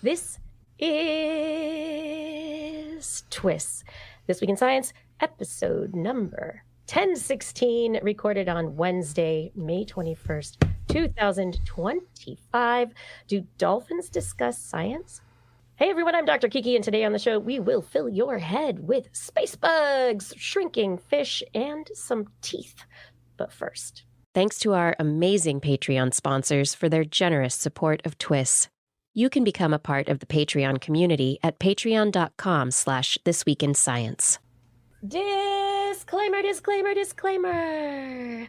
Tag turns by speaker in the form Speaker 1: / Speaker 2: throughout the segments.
Speaker 1: This is TWIS, This Week in Science, episode number 1016, recorded on Wednesday, May 21st, 2025. Do dolphins discuss science? Hey everyone, I'm Dr. Kiki, and today on the show, we will fill your head with space bugs, shrinking fish, and some teeth. But first, thanks to our amazing Patreon sponsors for their generous support of TWIS. You can become a part of the Patreon community at patreon.com/thisweekinscience. Disclaimer, disclaimer, disclaimer.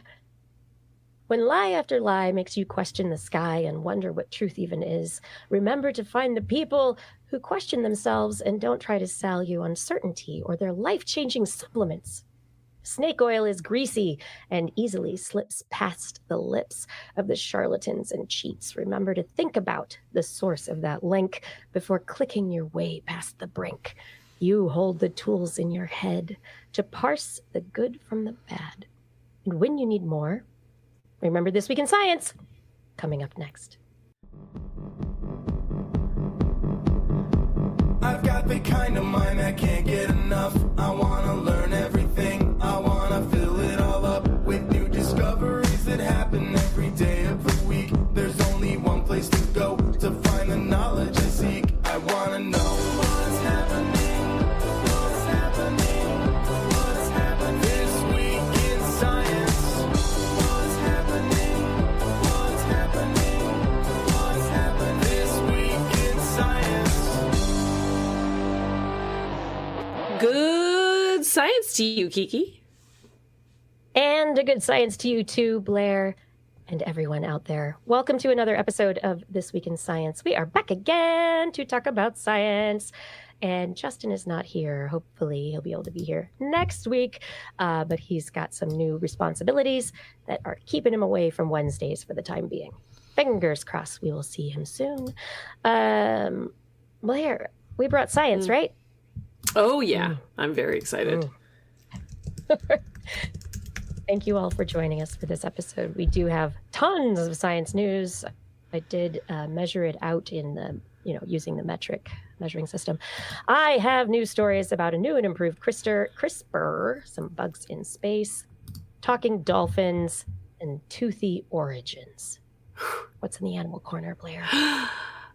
Speaker 1: When lie after lie makes you question the sky and wonder what truth even is, remember to find the people who question themselves and don't try to sell you uncertainty or their life-changing supplements. Snake oil is greasy and easily slips past the lips of the charlatans and cheats. Remember to think about the source of that link before clicking your way past the brink. You hold the tools in your head to parse the good from the bad. And when you need more, remember This Week in Science, coming up next.
Speaker 2: I've got the kind of mind that can't get enough. I want to learn everything. I want to fill it all up with new discoveries that happen every day of the week. There's only one place to go to find the knowledge I seek. I want to know what's happening. What's happening? What's happening this week in science? What's happening? What's happening? What's happening this week in science?
Speaker 3: Good science to you, Kiki.
Speaker 1: And a good science to you too, Blair, and everyone out there. Welcome to another episode of This Week in Science. We are back again to talk about science. And Justin is not here. Hopefully he'll be able to be here next week. But he's got some new responsibilities that are keeping him away from Wednesdays for the time being. Fingers crossed we will see him soon. Blair, we brought science, right?
Speaker 3: Oh, yeah. I'm very excited.
Speaker 1: Thank you all for joining us for this episode. We do have tons of science news. I did measure it out in the, using the metric measuring system. I have news stories about a new and improved CRISPR, some bugs in space, talking dolphins, and toothy origins. What's in the animal corner, Blair?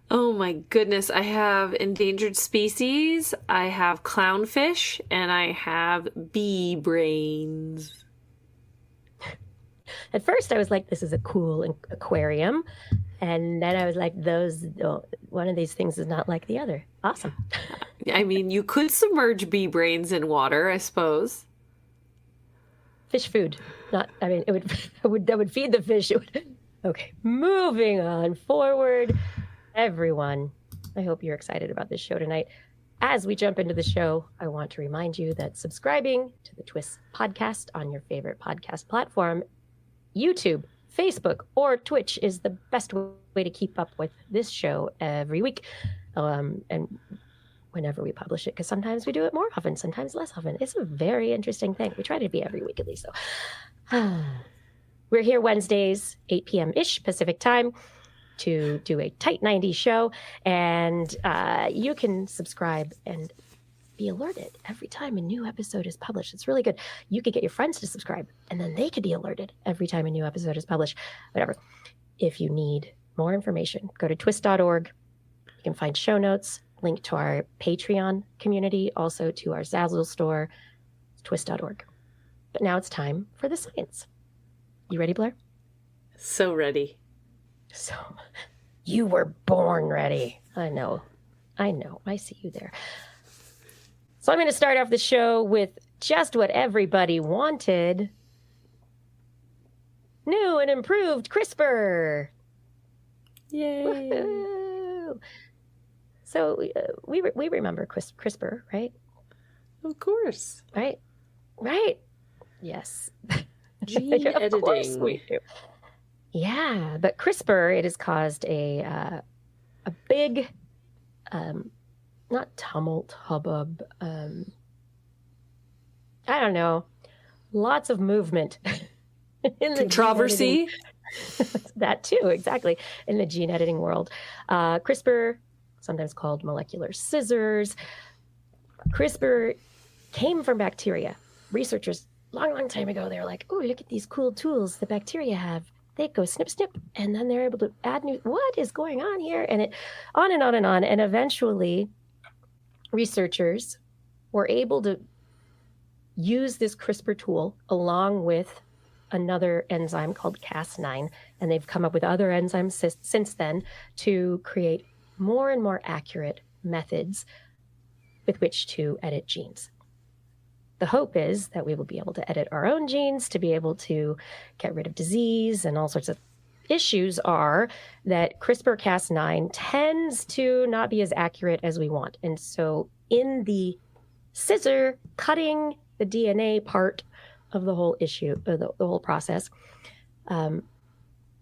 Speaker 3: Oh my goodness. I have endangered species, I have clownfish, and I have bee brains.
Speaker 1: At first I was like, this is a cool aquarium. And then I was like, one of these things is not like the other. Awesome.
Speaker 3: I mean, you could submerge bee brains in water, I suppose.
Speaker 1: Fish food. That would feed the fish. Okay, moving on forward. Everyone, I hope you're excited about this show tonight. As we jump into the show, I want to remind you that subscribing to the TWIS podcast on your favorite podcast platform, YouTube, Facebook, or Twitch is the best way to keep up with this show every week. And whenever we publish it, because sometimes we do it more often, sometimes less often. It's a very interesting thing. We try to be every week at least, though. We're here Wednesdays, 8 p.m.-ish Pacific time, to do a tight 90s show, and you can subscribe and be alerted every time a new episode is published. It's really good. You could get your friends to subscribe, and then they could be alerted every time a new episode is published. Whatever. If you need more information, go to twis.org. You can find show notes, link to our Patreon community, also to our Zazzle store, twis.org. But now it's time for the science. You ready, Blair?
Speaker 3: So ready.
Speaker 1: So, you were born ready. I know. I see you there. So I'm going to start off the show with just what everybody wanted. New and improved CRISPR.
Speaker 3: Yay.
Speaker 1: Woo-hoo. So we remember CRISPR, right?
Speaker 3: Of course.
Speaker 1: Right? Yes.
Speaker 3: Gene
Speaker 1: Of course
Speaker 3: editing.
Speaker 1: we do. Yeah, but CRISPR, it has caused a big, not tumult, hubbub, I don't know, lots of movement. In the
Speaker 3: controversy.
Speaker 1: That too, exactly, in the gene editing world. CRISPR sometimes called molecular scissors. CRISPR came from bacteria. Researchers, long time ago, they were like, oh, look at these cool tools the bacteria have. They go snip, snip, and then they're able to add new, what is going on here? And it on and on and on. And eventually, researchers were able to use this CRISPR tool along with another enzyme called Cas9. And they've come up with other enzymes since then to create more and more accurate methods with which to edit genes. The hope is that we will be able to edit our own genes to be able to get rid of disease and all sorts of issues are that CRISPR-Cas9 tends to not be as accurate as we want. And so in the scissor cutting the DNA part of the whole issue, the whole process,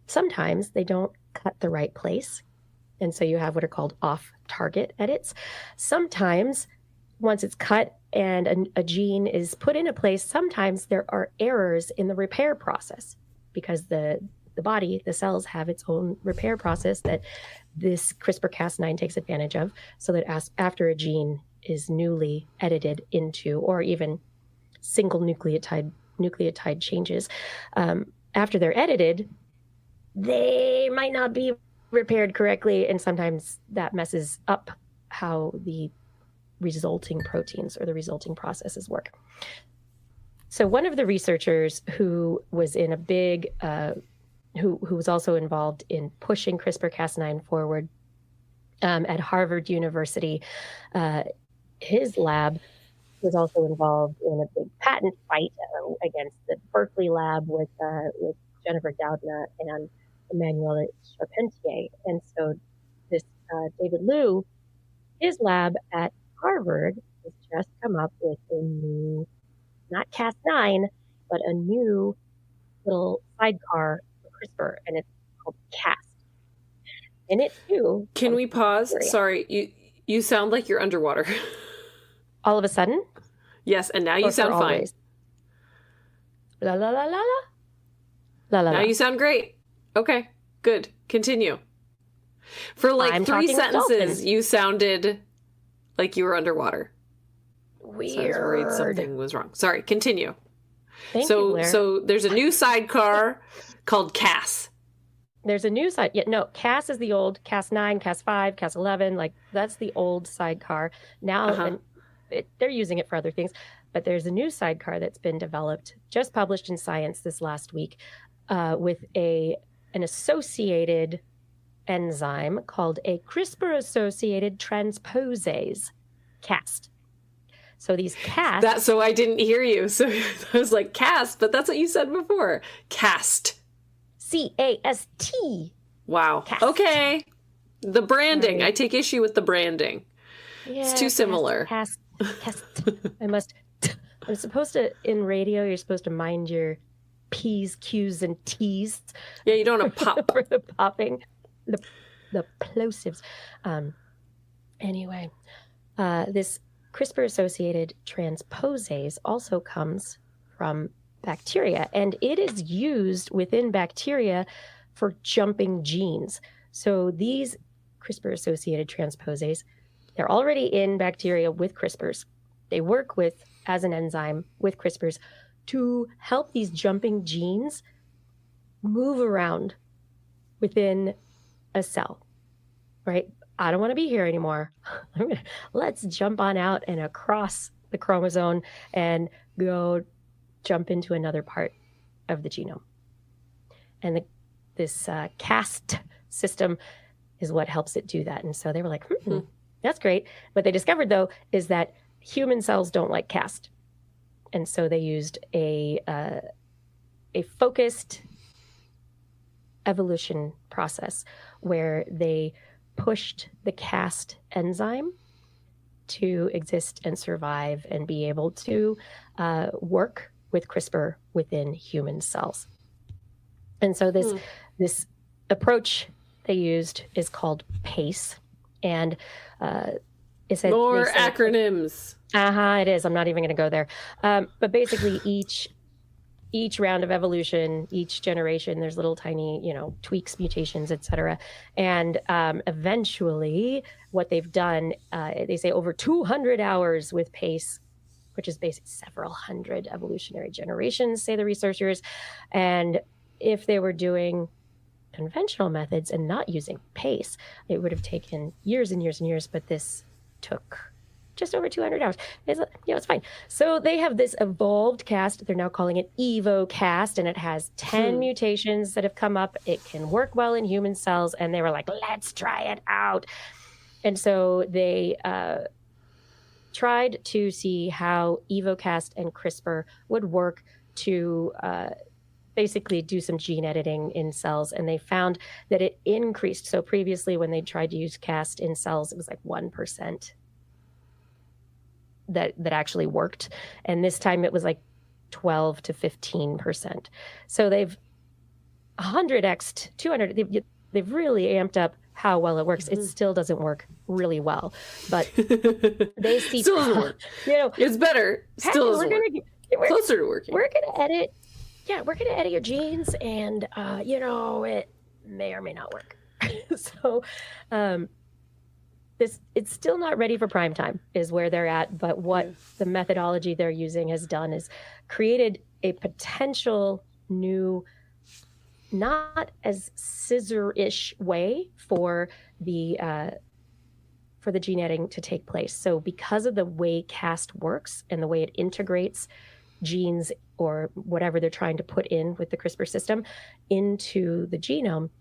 Speaker 1: sometimes they don't cut the right place. And so you have what are called off-target edits. Sometimes once it's cut and a gene is put in a place, sometimes there are errors in the repair process because the body, the cells have its own repair process that this CRISPR-Cas9 takes advantage of so that after a gene is newly edited into, or even single nucleotide changes, after they're edited, they might not be repaired correctly, and sometimes that messes up how the resulting proteins or the resulting processes work. So one of the researchers who was in a big, who was also involved in pushing CRISPR-Cas9 forward at Harvard University, his lab was also involved in a big patent fight against the Berkeley lab with Jennifer Doudna and Emmanuel Charpentier. And so this David Liu, his lab at Harvard has just come up with a new, not Cas9, but a new little sidecar for CRISPR, and it's called Cas. And it too.
Speaker 3: Can we pause? Sorry, you sound like you're underwater.
Speaker 1: All of a sudden?
Speaker 3: Yes, and now you sound fine.
Speaker 1: Always? La la la la la. La la.
Speaker 3: Now you sound great. Okay, good. Continue. For like 3 sentences, you sounded like you were underwater.
Speaker 1: Weird.
Speaker 3: So I was worried something was wrong. Sorry, continue.
Speaker 1: Thank you, Blair.
Speaker 3: So there's a new sidecar called Cas.
Speaker 1: There's a new side. Yeah, no, Cas is the old Cas9, Cas5, Cas11. Like that's the old sidecar. Now they're using it for other things, but there's a new sidecar that's been developed, just published in Science this last week, with an associated enzyme called a CRISPR-associated transposase, Cas. So these Cas.
Speaker 3: So I didn't hear you. So I was like, Cas, but that's what you said before. Cast.
Speaker 1: C-A-S-T.
Speaker 3: Wow.
Speaker 1: Cast.
Speaker 3: Okay. The branding. Right. I take issue with the branding.
Speaker 1: Yeah,
Speaker 3: it's too similar.
Speaker 1: Cast. I'm supposed to, in radio, you're supposed to mind your P's, Q's, and T's.
Speaker 3: Yeah, you don't want to pop.
Speaker 1: For the popping. The plosives. Anyway, this CRISPR-associated transposase also comes from bacteria, and it is used within bacteria for jumping genes. So these CRISPR-associated transposase, they're already in bacteria with CRISPRs. They work as an enzyme with CRISPRs to help these jumping genes move around within a cell, right? I don't want to be here anymore. Let's jump on out and across the chromosome and go jump into another part of the genome. And this CAST system is what helps it do that. And so they were like, that's great. What they discovered, though, is that human cells don't like CAST. And so they used a focused evolution process where they pushed the CAST enzyme to exist and survive and be able to work with CRISPR within human cells. And so this approach they used is called PACE. And it's
Speaker 3: more acronyms.
Speaker 1: It is. I'm not even going to go there. But basically, each round of evolution, each generation, there's little tiny, tweaks, mutations, etc. And eventually what they've done, they say over 200 hours with pace, which is basically several hundred evolutionary generations, say the researchers. And if they were doing conventional methods and not using pace, it would have taken years and years and years, but this took just over 200 hours. It's fine. So they have this evolved cast. They're now calling it Evo cast, and it has 10 mutations that have come up. It can work well in human cells, and they were like, let's try it out. And so they tried to see how EvoCast and CRISPR would work to basically do some gene editing in cells, and they found that it increased. So previously when they tried to use Cast in cells, it was like 1% that actually worked, and this time it was like 12 to 15%. So they've 100x'd, 200. They've really amped up how well it works. It still doesn't work really well, but they see
Speaker 3: still doesn't work. It's better. Still doesn't work. Closer to working.
Speaker 1: We're gonna edit. Yeah, we're gonna edit your genes, and it may or may not work. So, it's still not ready for prime time, is where they're at. But what the methodology they're using has done is created a potential new, not as scissor-ish way for the gene editing to take place. So because of the way Cast works and the way it integrates genes or whatever they're trying to put in with the CRISPR system into the genome,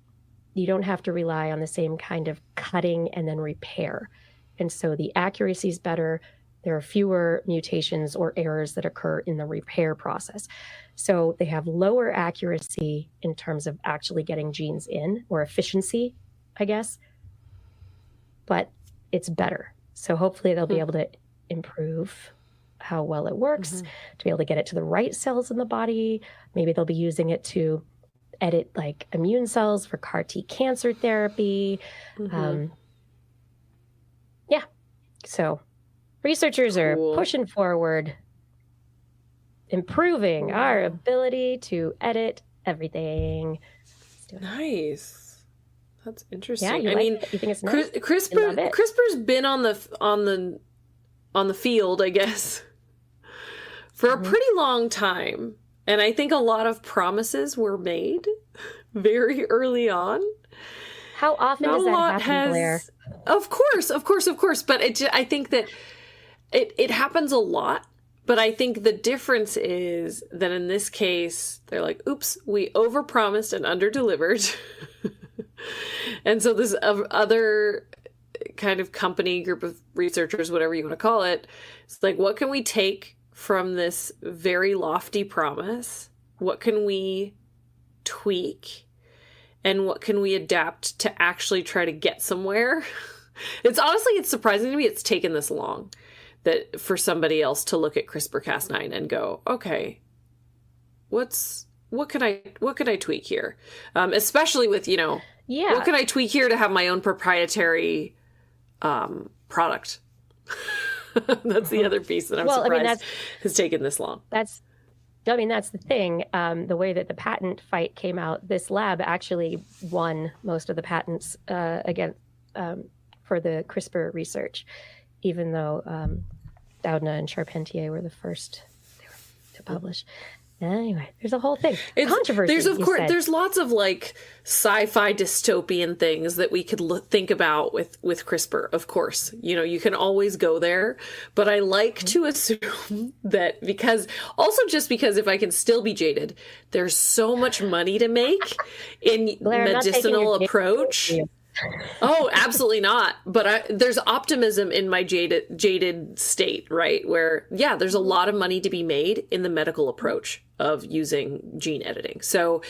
Speaker 1: you don't have to rely on the same kind of cutting and then repair. And so the accuracy is better. There are fewer mutations or errors that occur in the repair process. So they have lower accuracy in terms of actually getting genes in, or efficiency, I guess, but it's better. So hopefully they'll be able to improve how well it works, to be able to get it to the right cells in the body. Maybe they'll be using it to edit like immune cells for CAR T cancer therapy. So researchers are pushing forward, improving our ability to edit everything.
Speaker 3: Nice. That's interesting.
Speaker 1: Yeah, you think it's nice?
Speaker 3: CRISPR's been on the field, I guess, for a pretty long time. And I think a lot of promises were made very early on.
Speaker 1: How often does that happen, Blair?
Speaker 3: Of course. But I think that it happens a lot. But I think the difference is that in this case, they're like, oops, we overpromised and underdelivered. And so this other kind of company, group of researchers, whatever you want to call it, it's like, what can we take from this very lofty promise? What can we tweak? And what can we adapt to actually try to get somewhere? It's surprising to me it's taken this long, that for somebody else to look at CRISPR-Cas9 and go, okay, what could I tweak here? Especially with, what could I tweak here to have my own proprietary product? That's the other piece that I'm surprised has taken this long.
Speaker 1: That's the thing. The way that the patent fight came out, this lab actually won most of the patents for the CRISPR research, even though Doudna and Charpentier were the first to publish. Anyway, there's a whole thing. Controversy.
Speaker 3: There's lots of like sci-fi dystopian things that we could think about with CRISPR. Of course, you can always go there, but I like to assume that because if I can still be jaded, there's so much money to make in
Speaker 1: Blair,
Speaker 3: medicinal approach. Oh, absolutely not. But there's optimism in my jaded state, right? Where, there's a lot of money to be made in the medical approach of using gene editing. So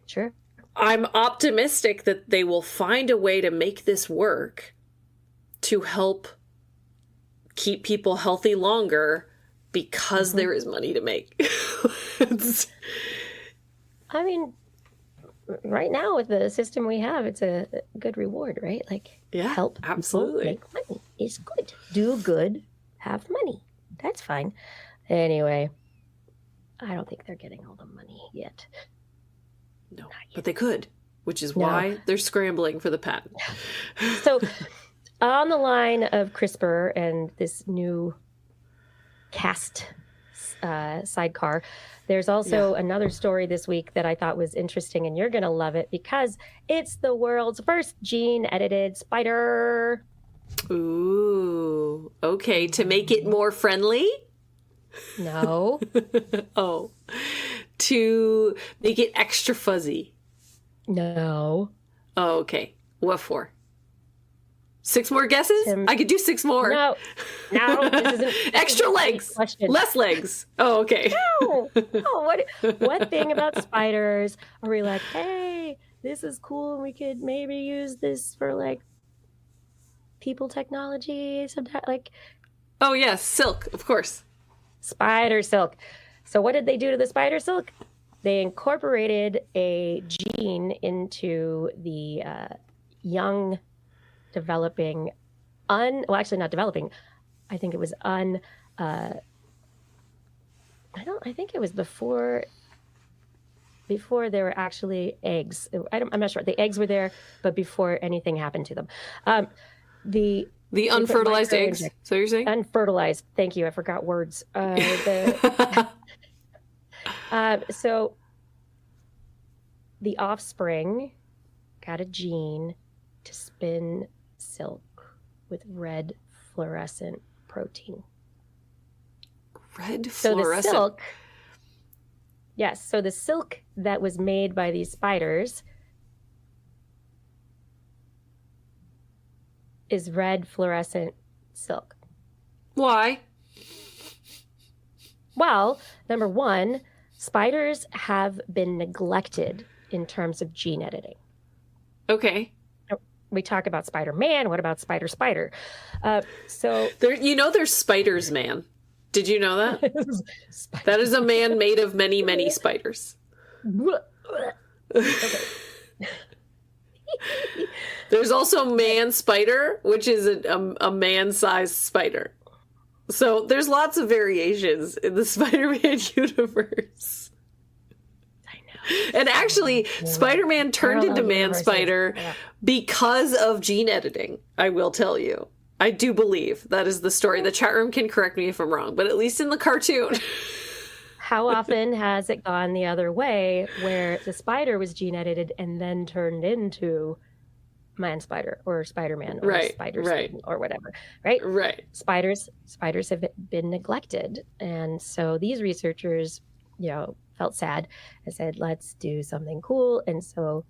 Speaker 1: sure,
Speaker 3: I'm optimistic that they will find a way to make this work to help keep people healthy longer because there is money to make.
Speaker 1: I mean, right now with the system we have, it's a good reward, right? Like, help
Speaker 3: absolutely
Speaker 1: make money is good. Do good, have money. That's fine. Anyway, I don't think they're getting all the money yet.
Speaker 3: No, but they could, which is why they're scrambling for the patent.
Speaker 1: So on the line of CRISPR and this new Cas sidecar, there's also another story this week that I thought was interesting, and you're going to love it because it's the world's first gene-edited spider.
Speaker 3: Ooh, okay. To make it more friendly?
Speaker 1: No.
Speaker 3: Oh, to make it extra fuzzy?
Speaker 1: No.
Speaker 3: Oh, okay. What for? 6 more guesses? I could do 6 more.
Speaker 1: No. This isn't
Speaker 3: extra legs. Less legs. Oh, okay.
Speaker 1: No. What thing about spiders are we like, hey, this is cool and we could maybe use this for like people technology sometimes, like.
Speaker 3: Oh, yes. Silk, of course.
Speaker 1: Spider silk. So what did they do to the spider silk? They incorporated a gene into the young developing actually not developing. I think it was I think it was before there were actually eggs. I'm not sure. The eggs were there, but before anything happened to them. The
Speaker 3: unfertilized eggs. So you're saying?
Speaker 1: Unfertilized. Thank you. I forgot words. So the offspring got a gene to spin silk with red fluorescent protein.
Speaker 3: Red
Speaker 1: So
Speaker 3: fluorescent.
Speaker 1: the silk, yes. So the silk that was made by these spiders is red fluorescent silk.
Speaker 3: Why?
Speaker 1: Well, number one, spiders have been neglected in terms of gene editing.
Speaker 3: Okay.
Speaker 1: We talk about Spider-Man. What about Spider? So
Speaker 3: there's Spiders Man. Did you know that? That is a man made of many, many spiders.
Speaker 1: Okay.
Speaker 3: There's also Man Spider, which is a man-sized spider. So there's lots of variations in the Spider-Man universe.
Speaker 1: I know.
Speaker 3: And actually, Spider-Man turned into Man Spider because of gene editing, I will tell you. I do believe that is the story. The chat room can correct me if I'm wrong, but at least in the cartoon.
Speaker 1: How often has it gone the other way where the spider was gene edited and then turned into Man Spider or Spider-Man or Spider or whatever, right?
Speaker 3: Right.
Speaker 1: Spiders have been neglected. And so these researchers, felt sad and said, let's do something cool. And so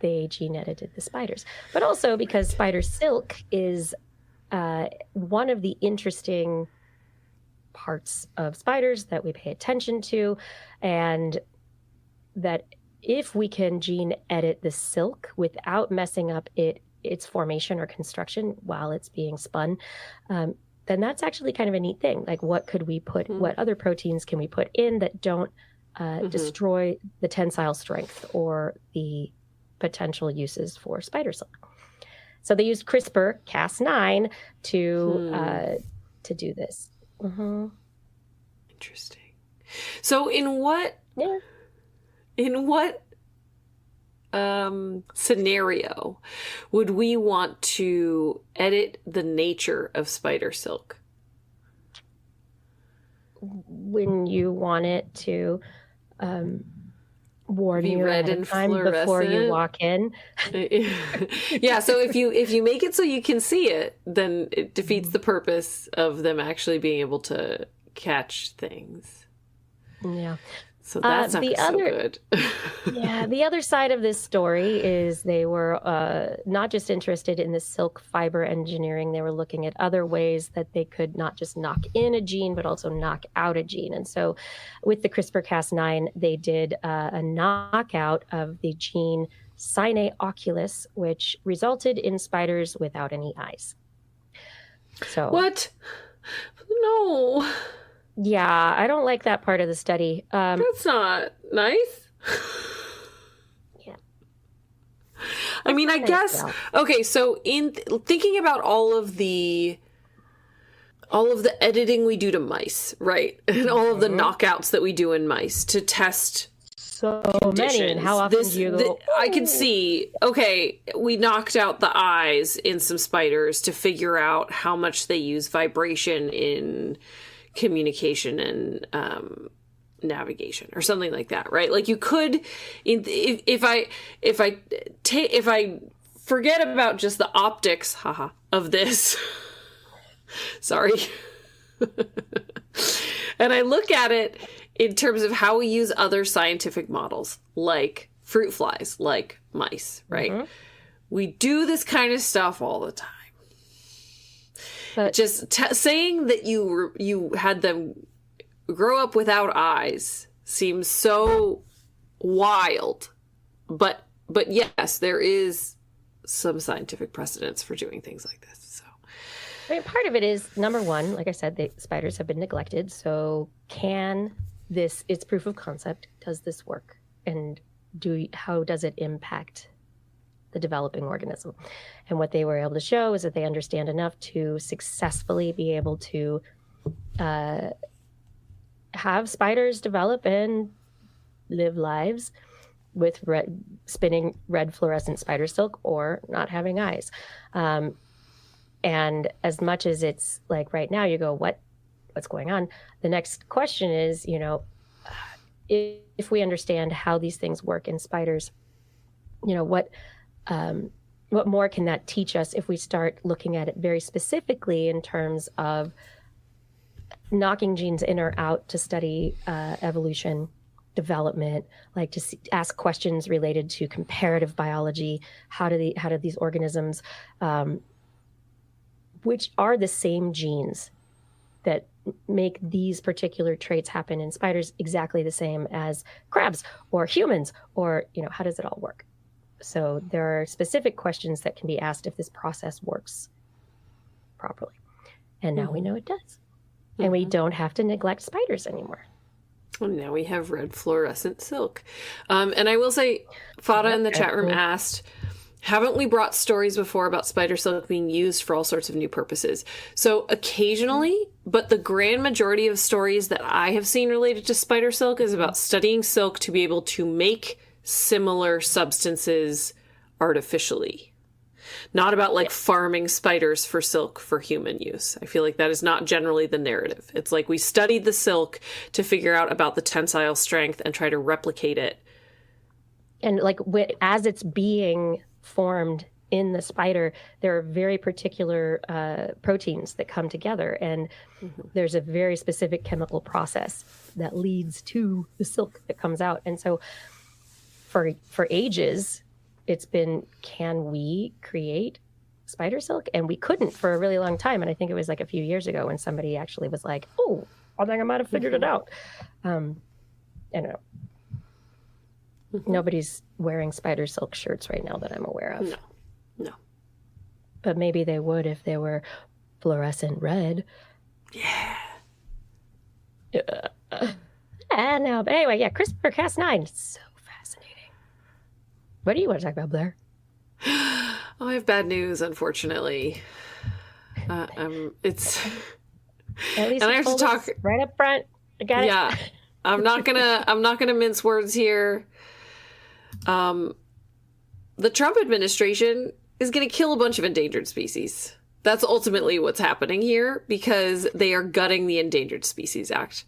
Speaker 1: they gene edited the spiders. But also because spider silk is one of the interesting parts of spiders that we pay attention to, and that if we can gene edit the silk without messing up its formation or construction while it's being spun, then that's actually kind of a neat thing. Like, what could we put, what other proteins can we put in that don't destroy the tensile strength or the potential uses for spider silk? So they used CRISPR Cas9 to do this. Mm-hmm.
Speaker 3: Interesting. So in what scenario would we want to edit the nature of spider silk?
Speaker 1: When you want it to warn you
Speaker 3: red
Speaker 1: ahead
Speaker 3: and
Speaker 1: of time before you walk in.
Speaker 3: Yeah, so if you make it so you can see it, then it defeats the purpose of them actually being able to catch things.
Speaker 1: Yeah.
Speaker 3: So that's not so good.
Speaker 1: Yeah, the other side of this story is they were not just interested in the silk fiber engineering. They were looking at other ways that they could not just knock in a gene, but also knock out a gene. And so with the CRISPR-Cas9, they did a knockout of the gene Sine oculus, which resulted in spiders without any eyes. So
Speaker 3: what? No.
Speaker 1: Yeah, I don't like that part of the study.
Speaker 3: That's not nice.
Speaker 1: Yeah.
Speaker 3: I mean, I guess, okay, so in thinking about all of the all of the editing we do to mice, right? And all of the knockouts that we do in mice to test
Speaker 1: So
Speaker 3: conditions.
Speaker 1: many, and how often do you go?
Speaker 3: I could see, okay, we knocked out the eyes in some spiders to figure out how much they use vibration in communication and navigation or something like that, right? Like you could, if I forget about just the optics, of this, sorry, and I look at it in terms of how we use other scientific models, like fruit flies, like mice, right? Mm-hmm. We do this kind of stuff all the time. But just saying that you had them grow up without eyes seems so wild. But yes, there is some scientific precedence for doing things like this. So,
Speaker 1: I mean, part of it is, number one, like I said, the spiders have been neglected. So it's proof of concept. Does this work? And how does it impact the developing organism? And what they were able to show is that they understand enough to successfully be able to have spiders develop and live lives with spinning red fluorescent spider silk or not having eyes. And as much as it's like right now, you go, what's going on? The next question is, if we understand how these things work in spiders, what more can that teach us if we start looking at it very specifically in terms of knocking genes in or out to study evolution, development, like to ask questions related to comparative biology. How do these organisms, which are the same genes that make these particular traits happen in spiders exactly the same as crabs or humans, or how does it all work? So there are specific questions that can be asked if this process works properly. And now we know it does. And we don't have to neglect spiders anymore.
Speaker 3: Well, now we have red fluorescent silk. And I will say, Fada in the chat room asked, haven't we brought stories before about spider silk being used for all sorts of new purposes? So occasionally, but the grand majority of stories that I have seen related to spider silk is about studying silk to be able to make similar substances artificially. Not about like farming spiders for silk for human use. I feel like that is not generally the narrative. It's like we studied the silk to figure out about the tensile strength and try to replicate it.
Speaker 1: And like as it's being formed in the spider, there are very particular proteins that come together, and there's a very specific chemical process that leads to the silk that comes out. And so for ages, it's been, can we create spider silk? And we couldn't for a really long time. And I think it was like a few years ago when somebody actually was like, oh, I think I might have figured it out. I don't know. Nobody's wearing spider silk shirts right now that I'm aware of.
Speaker 3: No.
Speaker 1: But maybe they would if they were fluorescent red.
Speaker 3: Yeah.
Speaker 1: And now, but anyway, yeah, CRISPR-Cas9. So fascinating. What do you want to talk about, Blair?
Speaker 3: Oh, I have bad news, unfortunately. It's.
Speaker 1: At least
Speaker 3: and I have to talk
Speaker 1: right up front. I got it.
Speaker 3: Yeah, I'm not gonna mince words here. The Trump administration is gonna kill a bunch of endangered species. That's ultimately what's happening here because they are gutting the Endangered Species Act.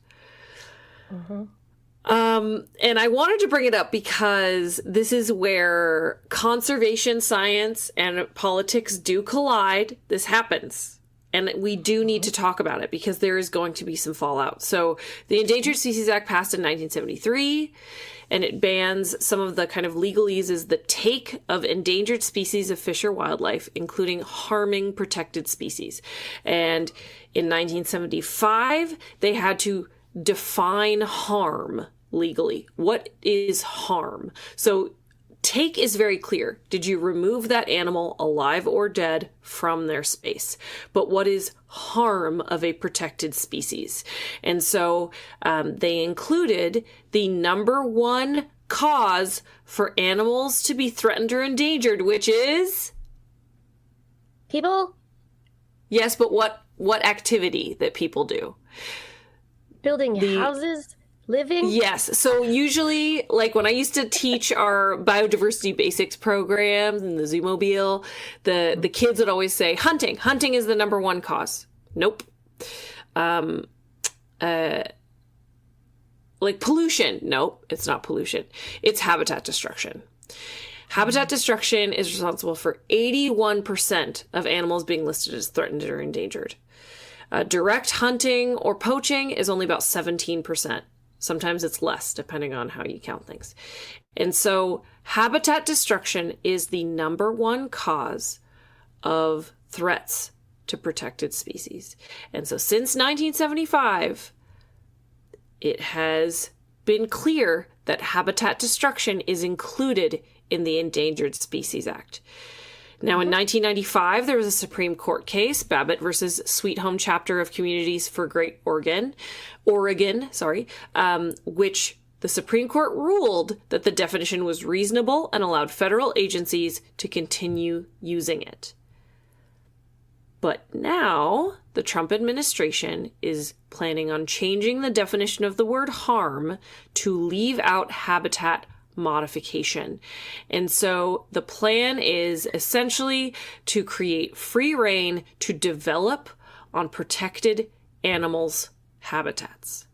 Speaker 3: And I wanted to bring it up because this is where conservation science and politics do collide. This happens. And we do need to talk about it because there is going to be some fallout. So the Endangered Species Act passed in 1973, and it bans some of the kind of legalese is the take of endangered species of fish or wildlife, including harming protected species. And in 1975, they had to define harm legally. What is harm? So take is very clear. Did you remove that animal, alive or dead, from their space? But what is harm of a protected species? And so they included the number one cause for animals to be threatened or endangered, which is
Speaker 1: people
Speaker 3: Yes, but what activity that people do?
Speaker 1: Building houses, living.
Speaker 3: Yes. So usually, like when I used to teach our biodiversity basics programs in the Zoomobile, the kids would always say, hunting. Hunting is the number one cause. Nope. Like pollution. Nope, it's not pollution. It's habitat destruction. Habitat destruction is responsible for 81% of animals being listed as threatened or endangered. Direct hunting or poaching is only about 17%. Sometimes it's less, depending on how you count things. And so habitat destruction is the number one cause of threats to protected species. And so since 1975, it has been clear that habitat destruction is included in the Endangered Species Act. Now, in 1995, there was a Supreme Court case, Babbitt versus Sweet Home Chapter of Communities for Great Oregon, which the Supreme Court ruled that the definition was reasonable and allowed federal agencies to continue using it. But now, the Trump administration is planning on changing the definition of the word harm to leave out habitat modification. And so the plan is essentially to create free rein to develop on protected animals' habitats.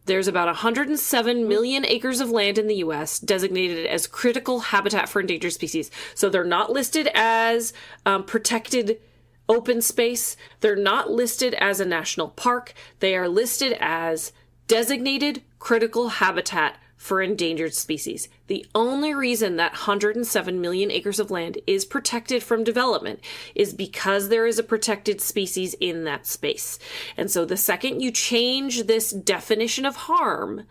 Speaker 3: There's about 107 million acres of land in the U.S. designated as critical habitat for endangered species. So they're not listed as protected open space. They're not listed as a national park. They are listed as designated critical habitat for endangered species. The only reason that 107 million acres of land is protected from development is because there is a protected species in that space. And so the second you change this definition of harm,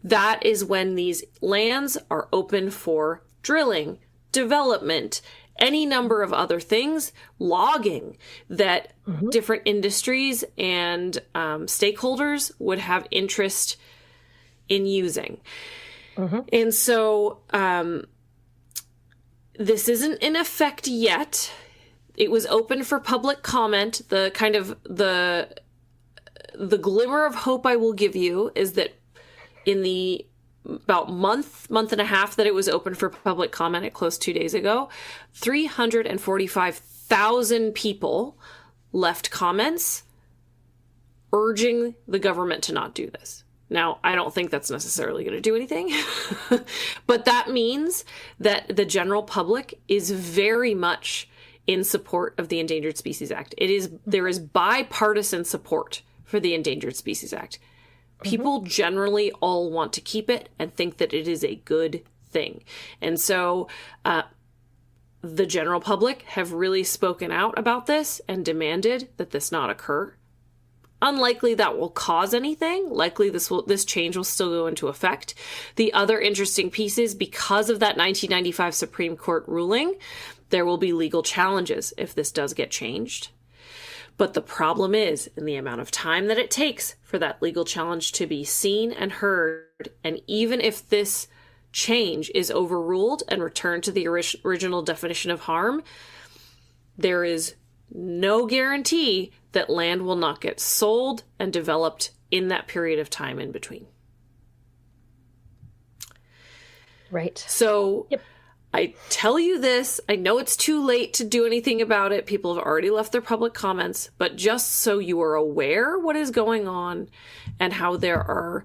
Speaker 3: that is when these lands are open for drilling, development, any number of other things, logging that different industries and stakeholders would have interest in using. And so this isn't in effect yet. It was open for public comment. The kind of the glimmer of hope I will give you is that in the about month and a half that it was open for public comment, it closed 2 days ago, 345,000 people left comments urging the government to not do this. Now, I don't think that's necessarily going to do anything, but that means that the general public is very much in support of the Endangered Species Act. There is bipartisan support for the Endangered Species Act. People generally all want to keep it and think that it is a good thing. And so the general public have really spoken out about this and demanded that this not occur. Unlikely that will cause anything. Likely this change will still go into effect. The other interesting piece is because of that 1995 Supreme Court ruling, there will be legal challenges if this does get changed. But the problem is in the amount of time that it takes for that legal challenge to be seen and heard. And even if this change is overruled and returned to the original definition of harm, there is no guarantee that land will not get sold and developed in that period of time in between.
Speaker 1: Right.
Speaker 3: So I tell you this, I know it's too late to do anything about it. People have already left their public comments, but just so you are aware what is going on and how there are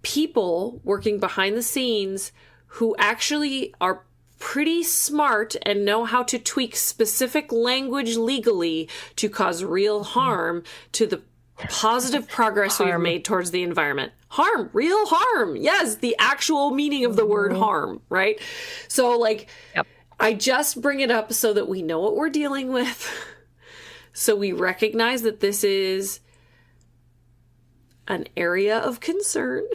Speaker 3: people working behind the scenes who actually are pretty smart and know how to tweak specific language legally to cause real harm to the positive progress we've made towards the environment. Harm, real harm. Yes, the actual meaning of the word harm, right? So I just bring it up so that we know what we're dealing with. So we recognize that this is an area of concern.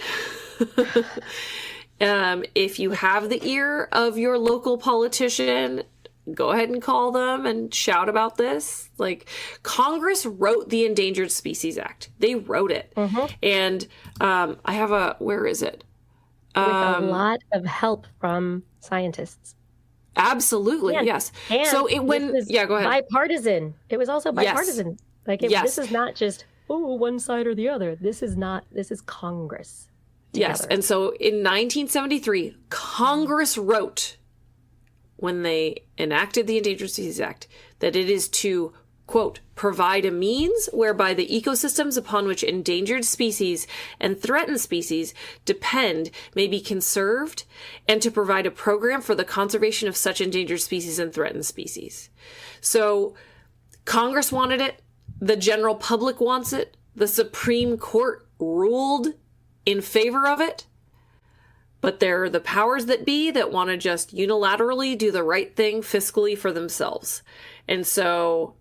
Speaker 3: If you have the ear of your local politician, go ahead and call them and shout about this. Congress wrote the Endangered Species Act. They wrote it. And I have where is it?
Speaker 1: With a lot of help from scientists.
Speaker 3: Absolutely,
Speaker 1: And-
Speaker 3: yes.
Speaker 1: And
Speaker 3: So it when
Speaker 1: this was
Speaker 3: yeah, go ahead.
Speaker 1: bipartisan. It was also bipartisan. Like
Speaker 3: Yes.
Speaker 1: this is not just one side or the other. This is Congress.
Speaker 3: Yes,
Speaker 1: Together.
Speaker 3: and so in 1973, Congress wrote, when they enacted the Endangered Species Act, that it is to, quote, provide a means whereby the ecosystems upon which endangered species and threatened species depend may be conserved, and to provide a program for the conservation of such endangered species and threatened species. So Congress wanted it, the general public wants it, the Supreme Court ruled in favor of it, but there are the powers that be that want to just unilaterally do the right thing fiscally for themselves. And so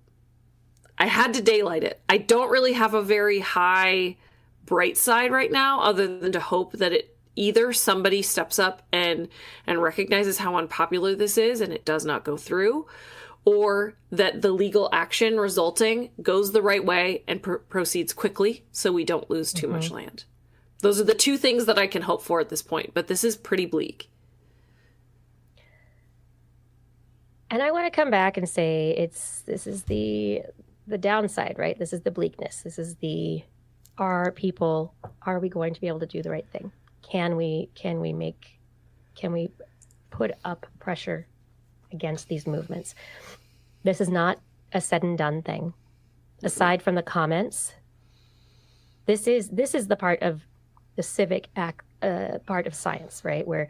Speaker 3: I had to daylight it. I don't really have a very high bright side right now, other than to hope that it either somebody steps up and recognizes how unpopular this is and it does not go through, or that the legal action resulting goes the right way and proceeds quickly so we don't lose too much land. Those are the two things that I can hope for at this point, but this is pretty bleak.
Speaker 1: And I want to come back and say this is the downside, right? This is the bleakness. This is are we going to be able to do the right thing? Can we put up pressure against these movements? This is not a said and done thing. Aside from the comments, this is the part of the civic part of science, right? Where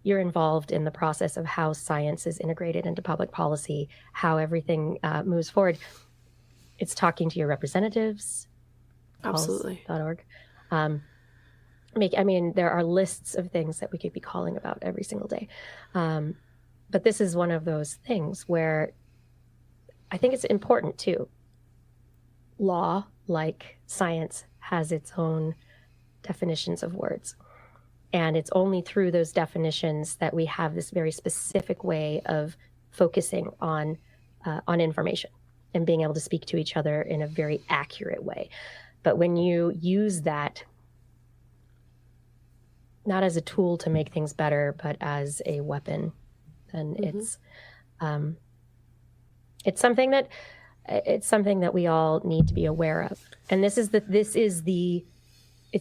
Speaker 1: you're involved in the process of how science is integrated into public policy, how everything moves forward. It's talking to your representatives.
Speaker 3: Absolutely.
Speaker 1: .org. There are lists of things that we could be calling about every single day. But this is one of those things where I think it's important too. Law, like science, has its own definitions of words. And it's only through those definitions that we have this very specific way of focusing on information and being able to speak to each other in a very accurate way. But when you use that, not as a tool to make things better, but as a weapon, then it's something that we all need to be aware of. And it's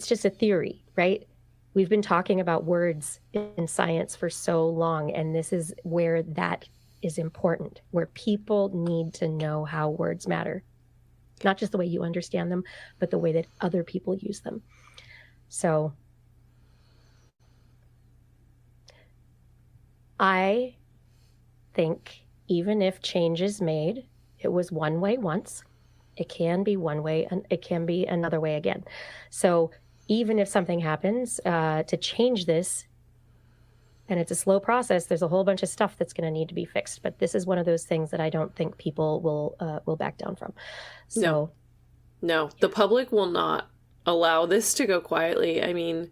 Speaker 1: just a theory, right? We've been talking about words in science for so long, and this is where that is important, where people need to know how words matter. Not just the way you understand them, but the way that other people use them. So I think even if change is made, it was one way once, it can be one way and it can be another way again. So even if something happens to change this, and it's a slow process, there's a whole bunch of stuff that's going to need to be fixed. But this is one of those things that I don't think people will back down from. So,
Speaker 3: no, the public will not allow this to go quietly. I mean,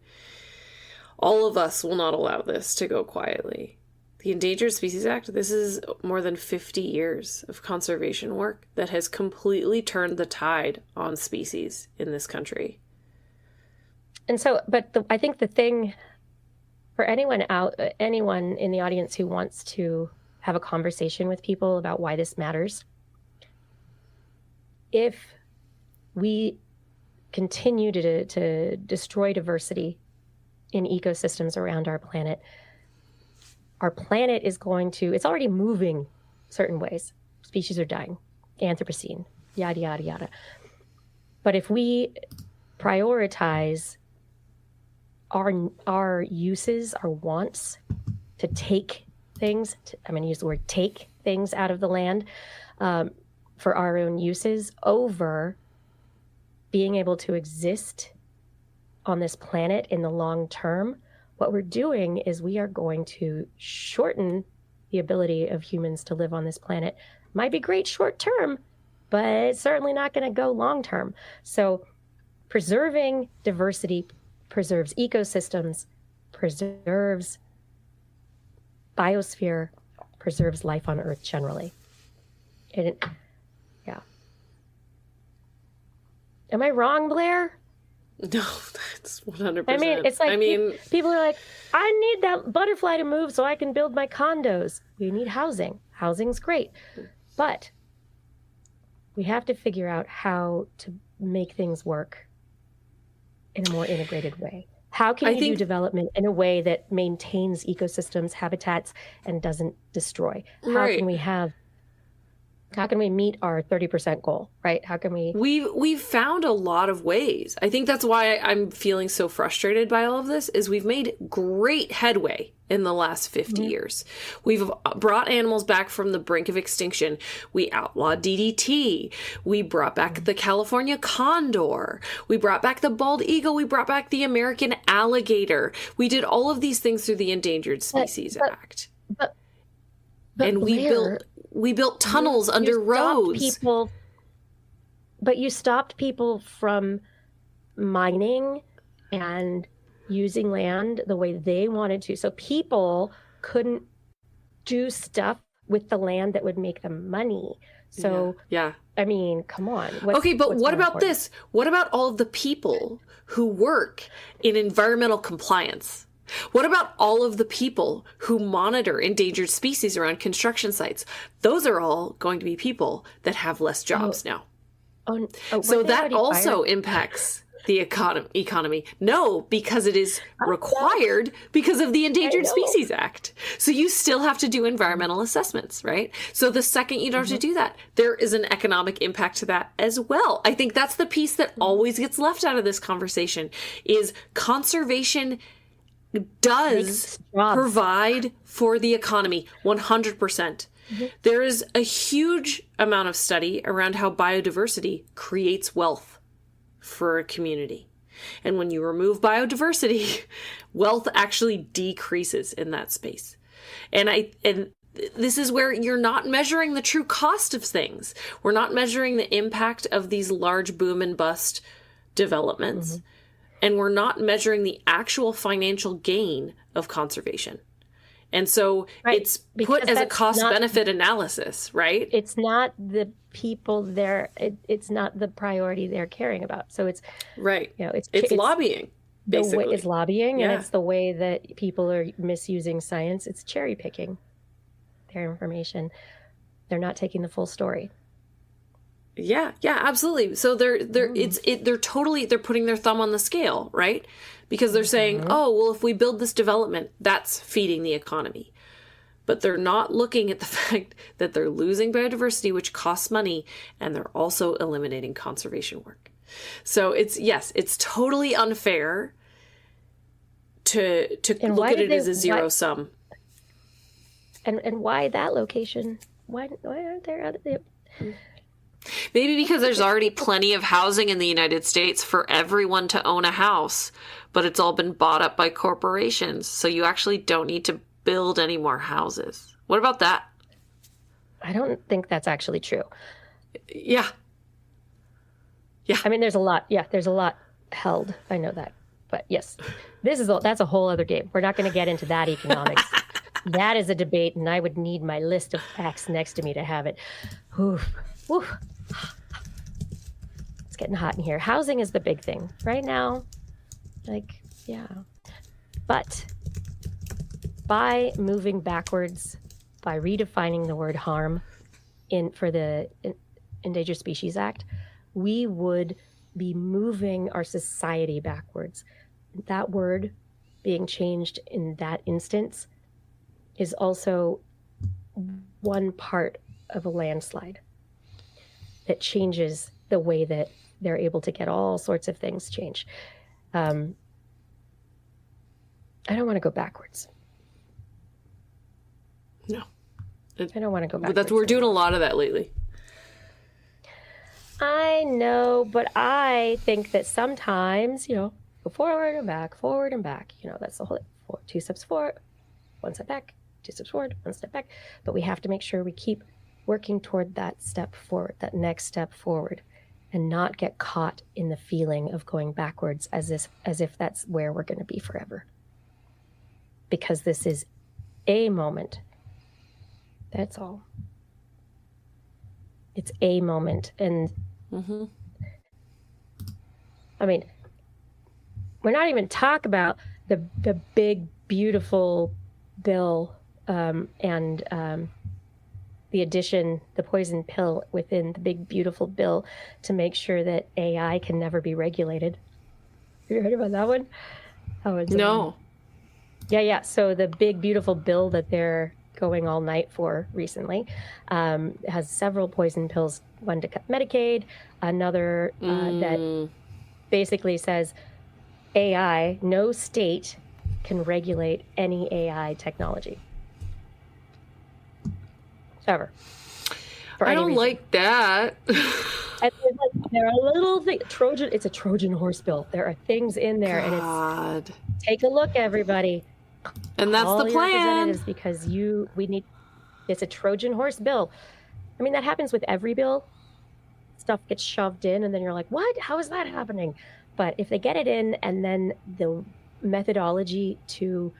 Speaker 3: all of us will not allow this to go quietly. The Endangered Species Act, this is more than 50 years of conservation work that has completely turned the tide on species in this country.
Speaker 1: And so, I think the thing for anyone in the audience who wants to have a conversation with people about why this matters, if we continue to destroy diversity in ecosystems around our planet is going to, it's already moving certain ways. Species are dying, Anthropocene, yada, yada, yada. But if we prioritize our uses, our wants to take things, I'm going to use the word take things out of the land for our own uses over being able to exist on this planet in the long term, what we're doing is we are going to shorten the ability of humans to live on this planet. Might be great short term, but it's certainly not going to go long term. So preserving diversity preserves ecosystems, preserves biosphere, preserves life on Earth generally. Yeah. Am I wrong, Blair?
Speaker 3: No, It's 100%.
Speaker 1: I mean, it's like people are like, I need that butterfly to move so I can build my condos. We need housing. Housing's great. But we have to figure out how to make things work in a more integrated way. How can you do development in a way that maintains ecosystems, habitats, and doesn't destroy? How can we meet our 30% goal, right? How can we...
Speaker 3: We've found a lot of ways. I think that's why I'm feeling so frustrated by all of this, is we've made great headway in the last 50 years. We've brought animals back from the brink of extinction. We outlawed DDT. We brought back the California condor. We brought back the bald eagle. We brought back the American alligator. We did all of these things through the Endangered Species Act. And we built tunnels under roads.
Speaker 1: But you stopped people from mining and using land the way they wanted to. So people couldn't do stuff with the land that would make them money. So, I mean, come on.
Speaker 3: Okay, but what about this? What about all of the people who work in environmental compliance? What about all of the people who monitor endangered species around construction sites? Those are all going to be people that have less jobs now. So that also impacts the economy. No, because it is required because of the Endangered Species Act. So you still have to do environmental assessments, right? So the second you don't have to do that, there is an economic impact to that as well. I think that's the piece that always gets left out of this conversation, is conservation does provide for the economy 100%. There is a huge amount of study around how biodiversity creates wealth for a community. And when you remove biodiversity, wealth actually decreases in that space. And this is where you're not measuring the true cost of things. We're not measuring the impact of these large boom and bust developments. And we're not measuring the actual financial gain of conservation. And so it's put as a cost-benefit analysis, right?
Speaker 1: It's not the people there. It's not the priority they're caring about. So it's it's lobbying.
Speaker 3: Basically,
Speaker 1: It's lobbying, and it's the way that people are misusing science. It's cherry picking their information. They're not taking the full story.
Speaker 3: Yeah, absolutely. So they're putting their thumb on the scale, right? Because they're saying, oh, well, if we build this development, that's feeding the economy. But they're not looking at the fact that they're losing biodiversity, which costs money, and they're also eliminating conservation work. So it's totally unfair to look at it as a zero sum.
Speaker 1: And why that location? Why aren't there other?
Speaker 3: Maybe because there's already plenty of housing in the United States for everyone to own a house, but it's all been bought up by corporations. So you actually don't need to build any more houses. What about that?
Speaker 1: I don't think that's actually true.
Speaker 3: Yeah.
Speaker 1: I mean, there's a lot. Yeah, there's a lot held. I know that. But yes, that's a whole other game. We're not going to get into that economics. That is a debate, and I would need my list of facts next to me to have it. Oof. It's getting hot in here. Housing is the big thing right now. But by moving backwards, by redefining the word harm for the Endangered Species Act, we would be moving our society backwards. That word being changed in that instance is also one part of a landslide that changes the way that they're able to get all sorts of things changed. I don't want to go backwards.
Speaker 3: No.
Speaker 1: I don't want to go backwards.
Speaker 3: But we're doing a lot of that lately.
Speaker 1: I know, but I think that sometimes, go forward and back, forward and back. That's the whole 2 steps forward, 1 step back, 2 steps forward, 1 step back. But we have to make sure we keep working toward that step forward, that next step forward, and not get caught in the feeling of going backwards as if that's where we're going to be forever. Because this is a moment. That's all. It's a moment. And I mean, we're not even talk about the big, beautiful bill and the addition, the poison pill within the big, beautiful bill to make sure that AI can never be regulated. Have you heard about that one?
Speaker 3: No.
Speaker 1: Yeah. So the big, beautiful bill that they're going all night for recently has several poison pills, one to cut Medicaid, another that basically says AI, no state can regulate any AI technology. Ever.
Speaker 3: I don't like that.
Speaker 1: And there are little things, it's a Trojan horse bill. There are things in there,
Speaker 3: God.
Speaker 1: and it's take a look, everybody.
Speaker 3: And that's
Speaker 1: Call
Speaker 3: the
Speaker 1: your
Speaker 3: plan.
Speaker 1: representatives because it's a Trojan horse bill. I mean, that happens with every bill. Stuff gets shoved in, and then you're like, what? How is that happening? But if they get it in, and then the methodology to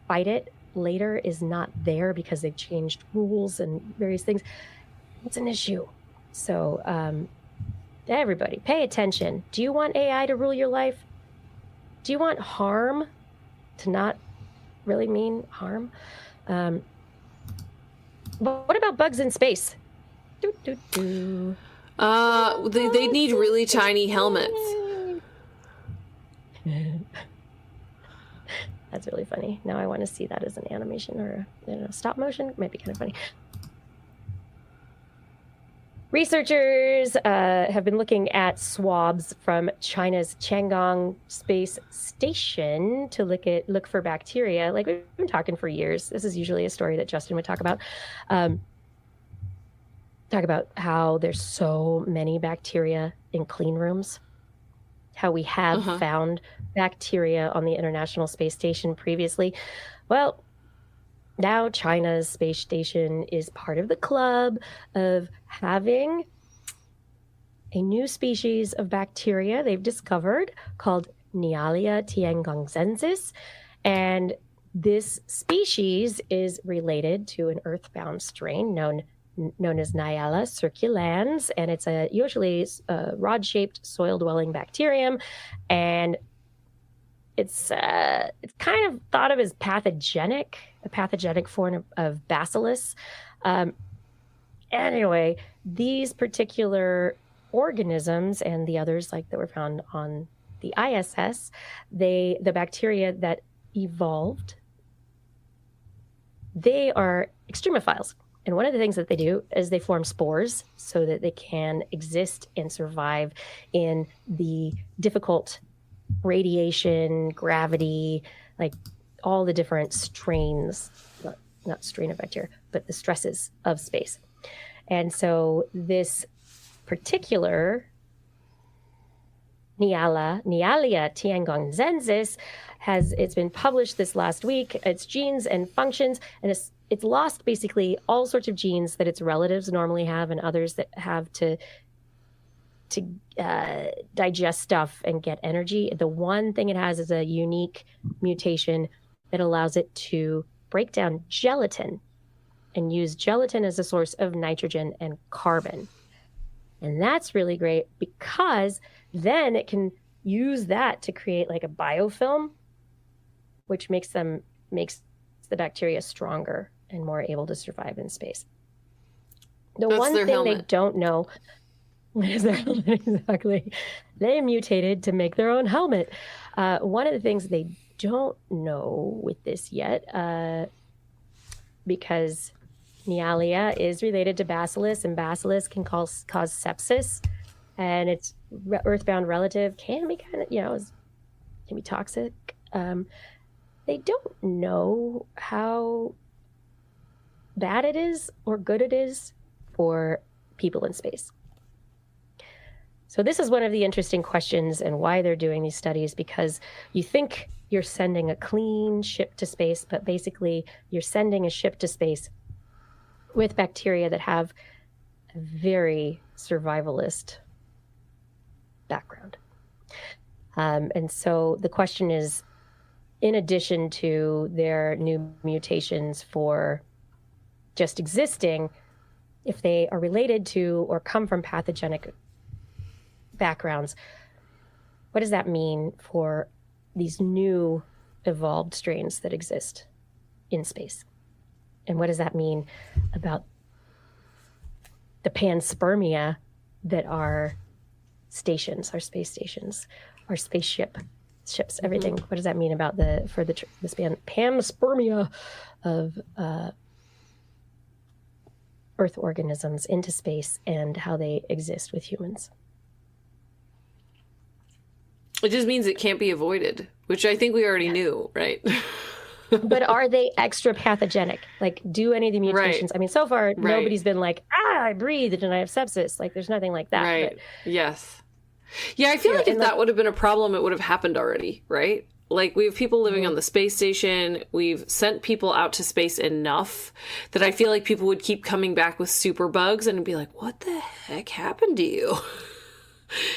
Speaker 1: fight it later is not there because they've changed rules and various things, it's an issue. So everybody, pay attention. Do you want AI to rule your life? Do you want harm to not really mean harm? But what about bugs in space?
Speaker 3: They need really tiny helmets.
Speaker 1: That's really funny. Now I want to see that as an animation or a stop motion. It might be kind of funny. Researchers have been looking at swabs from China's Tiangong space station to look for bacteria. Like we've been talking for years. This is usually a story that Justin would talk about. Talk about how there's so many bacteria in clean rooms. How we have found bacteria on the International Space Station previously. Well, now China's space station is part of the club of having a new species of bacteria they've discovered called Nealia tiangongzensis. And this species is related to an earthbound strain known as Nealia circulans, and it's usually a rod-shaped soil-dwelling bacterium, and it's kind of thought of as pathogenic, a pathogenic form of bacillus. Anyway, these particular organisms and the others like that were found on the ISS, the bacteria that evolved, they are extremophiles. And one of the things that they do is they form spores so that they can exist and survive in the difficult radiation, gravity, like all the different strains, not strain of bacteria, but the stresses of space. And so this particular Nealia tiangongzensis it's been published this last week, its genes and functions, and it's lost basically all sorts of genes that its relatives normally have and others that have to digest stuff and get energy. The one thing it has is a unique mutation that allows it to break down gelatin and use gelatin as a source of nitrogen and carbon. And that's really great because then it can use that to create like a biofilm, which makes the bacteria stronger and more able to survive in space. That's one thing helmet. They don't know is their helmet, exactly. They mutated to make their own helmet. One of the things they don't know with this yet, because Nealia is related to bacillus, and bacillus can cause sepsis, and its earthbound relative can be kind of, can be toxic. They don't know how bad it is or good it is for people in space. So this is one of the interesting questions and why they're doing these studies, because you think you're sending a clean ship to space, but basically you're sending a ship to space with bacteria that have a very survivalist background. And so the question is, in addition to their new mutations for just existing, if they are related to or come from pathogenic backgrounds, what does that mean for these new evolved strains that exist in space. And what does that mean about the panspermia that are stations, our space stations, our ships, everything? What does that mean about the panspermia of Earth organisms into space and how they exist with humans?
Speaker 3: It just means it can't be avoided, which I think we already knew, right?
Speaker 1: But are they extra pathogenic? Like, do any of the mutations?
Speaker 3: Right.
Speaker 1: I mean, so far, nobody's been like, I breathed and I have sepsis. Like, there's nothing like that.
Speaker 3: Right.
Speaker 1: But,
Speaker 3: Yes. Yeah, I feel like if that would have been a problem, it would have happened already, right? Like, we have people living on the space station. We've sent people out to space enough that I feel like people would keep coming back with super bugs and be like, what the heck happened to you?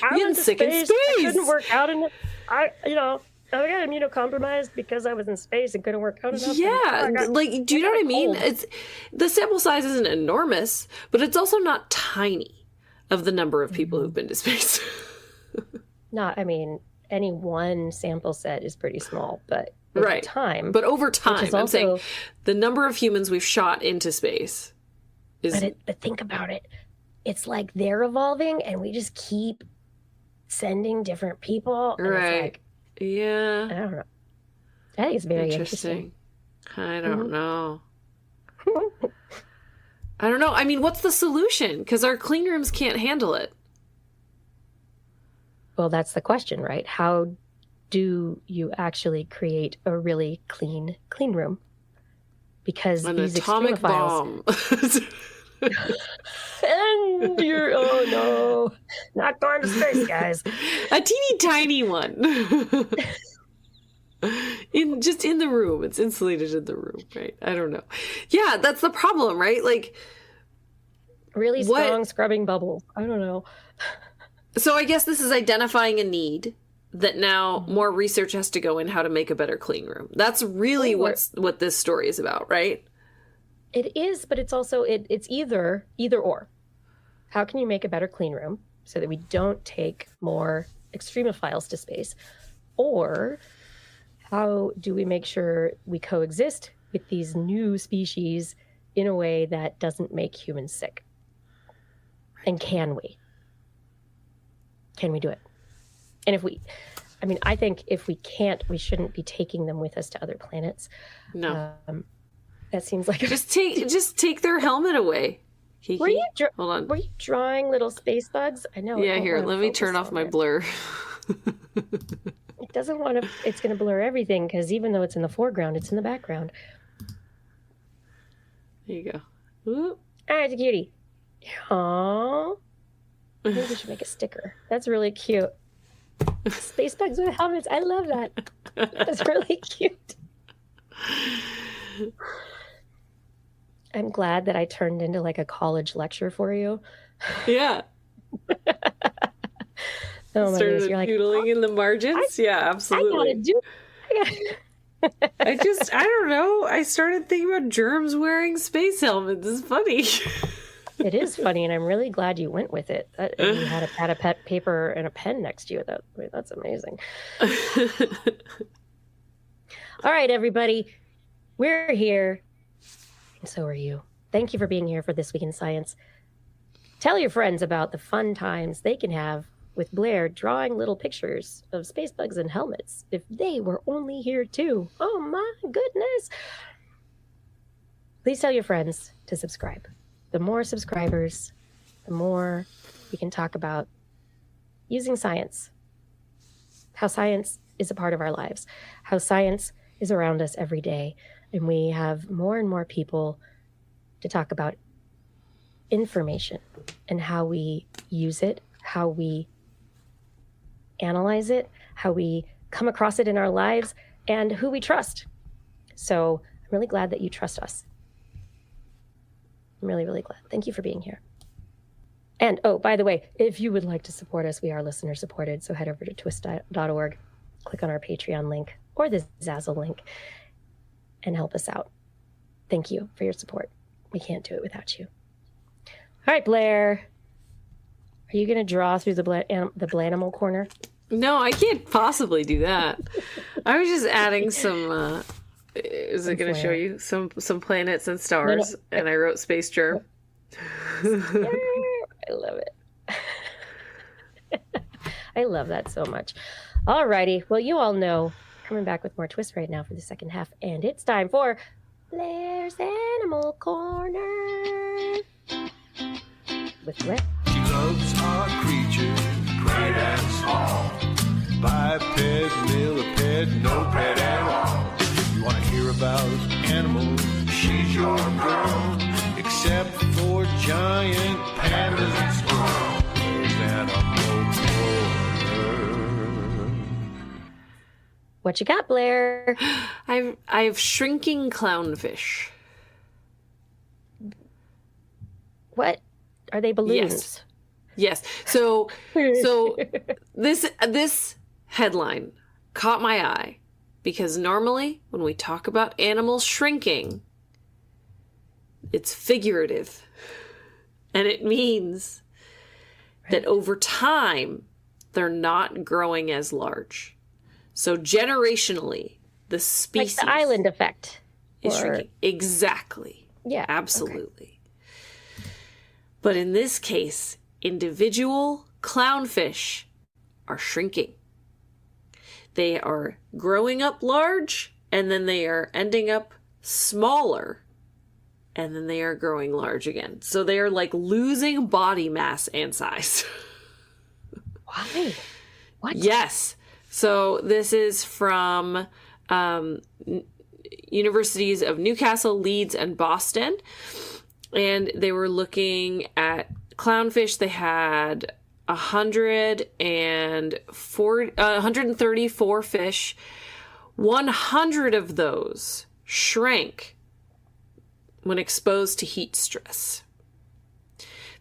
Speaker 1: I
Speaker 3: You're
Speaker 1: went to
Speaker 3: sick in
Speaker 1: space.
Speaker 3: space.
Speaker 1: I couldn't work out in it. I got immunocompromised because I was in space and couldn't work out enough.
Speaker 3: Yeah, like, do you know what I mean? It's the sample size isn't enormous, but it's also not tiny of the number of people who've been to space.
Speaker 1: I mean, any one sample set is pretty small, but over time.
Speaker 3: But over time, I'm saying
Speaker 1: also,
Speaker 3: the number of humans we've shot into space is.
Speaker 1: But think about it. It's like they're evolving, and we just keep sending different people. And
Speaker 3: Right.
Speaker 1: It's like,
Speaker 3: Yeah.
Speaker 1: I don't know. I think it's very interesting.
Speaker 3: I don't know. I don't know. I mean, what's the solution? Because our clean rooms can't handle it.
Speaker 1: Well, that's the question, right? How do you actually create a really clean room? Because
Speaker 3: An
Speaker 1: these
Speaker 3: atomic
Speaker 1: extremophiles...
Speaker 3: bomb.
Speaker 1: And you're, oh no, not going to space, guys.
Speaker 3: A teeny tiny one. Just in the room. It's insulated in the room, right? I don't know. Yeah, that's the problem, right? Like,
Speaker 1: really strong scrubbing bubbles. I don't know.
Speaker 3: So I guess this is identifying a need that now more research has to go in how to make a better clean room. That's really what this story is about, right?
Speaker 1: It is, but it's also it's either or. How can you make a better clean room so that we don't take more extremophiles to space? Or how do we make sure we coexist with these new species in a way that doesn't make humans sick? And can we? Can we do it? And I think if we can't, we shouldn't be taking them with us to other planets. That seems like
Speaker 3: just take their helmet away.
Speaker 1: Were you
Speaker 3: Hold on.
Speaker 1: Were you drawing little space bugs? I know.
Speaker 3: Yeah, here. Let me turn off my blur.
Speaker 1: It doesn't want to. It's going to blur everything because even though it's in the foreground, it's in the background.
Speaker 3: There you go. Ooh.
Speaker 1: Ah, it's a cutie. Aww. Maybe we should make a sticker. That's really cute. Space bugs with helmets. I love that. That's really cute. I'm glad that I turned into like a college lecture for you.
Speaker 3: Yeah.
Speaker 1: Oh my goodness. You're like,
Speaker 3: doodling in the margins. Yeah, absolutely. I don't know. I started thinking about germs wearing space helmets. It's funny.
Speaker 1: It is funny, and I'm really glad you went with it. And you had a pet paper and a pen next to you. That's amazing. All right, everybody. We're here. And so are you. Thank you for being here for This Week in Science. Tell your friends about the fun times they can have with Blair drawing little pictures of space bugs and helmets if they were only here too. Oh my goodness. Please tell your friends to subscribe. The more subscribers, the more we can talk about using science, how science is a part of our lives, how science is around us every day. And we have more and more people to talk about information and how we use it, how we analyze it, how we come across it in our lives, and who we trust. So I'm really glad that you trust us. I'm really, really glad. Thank you for being here. And, oh, by the way, if you would like to support us, we are listener supported. So head over to TWIS.org, click on our Patreon link or the Zazzle link, and help us out. Thank you for your support. We can't do it without you. All right, Blair. Are you going to draw through the Blanimal corner?
Speaker 3: No, I can't possibly do that. I was just adding some. Is it going to show you some planets and stars? No. And I wrote space germ.
Speaker 1: I love it. I love that so much. Alrighty. Well, you all know, coming back with more twists right now for the second half, and it's time for Blair's Animal Corner with Blair.
Speaker 2: She loves our creatures, great and small. Biped, millipede, no pet at all. If you want to hear about animals, she's your girl. Except for giant pandas and squirrels. There's Animal Corner.
Speaker 1: What you got, Blair?
Speaker 3: I have shrinking clownfish.
Speaker 1: What? Are they balloons?
Speaker 3: Yes. So this headline caught my eye because normally when we talk about animals shrinking, it's figurative. And it means that over time, they're not growing as large. So generationally, the species...
Speaker 1: Like the island effect.
Speaker 3: Is shrinking. Exactly.
Speaker 1: Yeah.
Speaker 3: Absolutely. Okay. But in this case, individual clownfish are shrinking. They are growing up large, and then they are ending up smaller, and then they are growing large again. So they are like losing body mass and size.
Speaker 1: Why? What?
Speaker 3: Yes. So this is from universities of Newcastle, Leeds, and Boston. And they were looking at clownfish. They had 134 fish. 100 of those shrank when exposed to heat stress.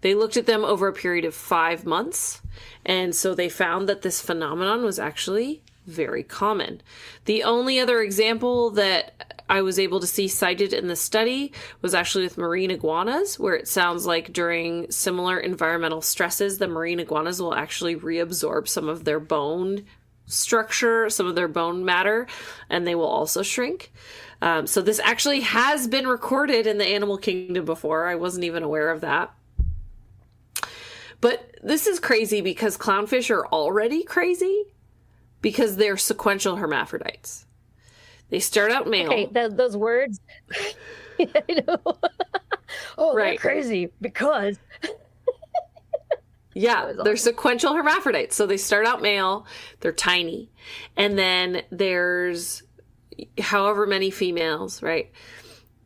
Speaker 3: They looked at them over a period of 5 months, and so they found that this phenomenon was actually very common. The only other example that I was able to see cited in the study was actually with marine iguanas, where it sounds like during similar environmental stresses, the marine iguanas will actually reabsorb some of their bone structure, some of their bone matter, and they will also shrink. So this actually has been recorded in the animal kingdom before. I wasn't even aware of that. But this is crazy because clownfish are already crazy because they're sequential hermaphrodites. They start out male.
Speaker 1: Okay, those words. I know. Oh, right. They're crazy because...
Speaker 3: Yeah, they're sequential hermaphrodites. So they start out male, they're tiny, and then there's however many females, right?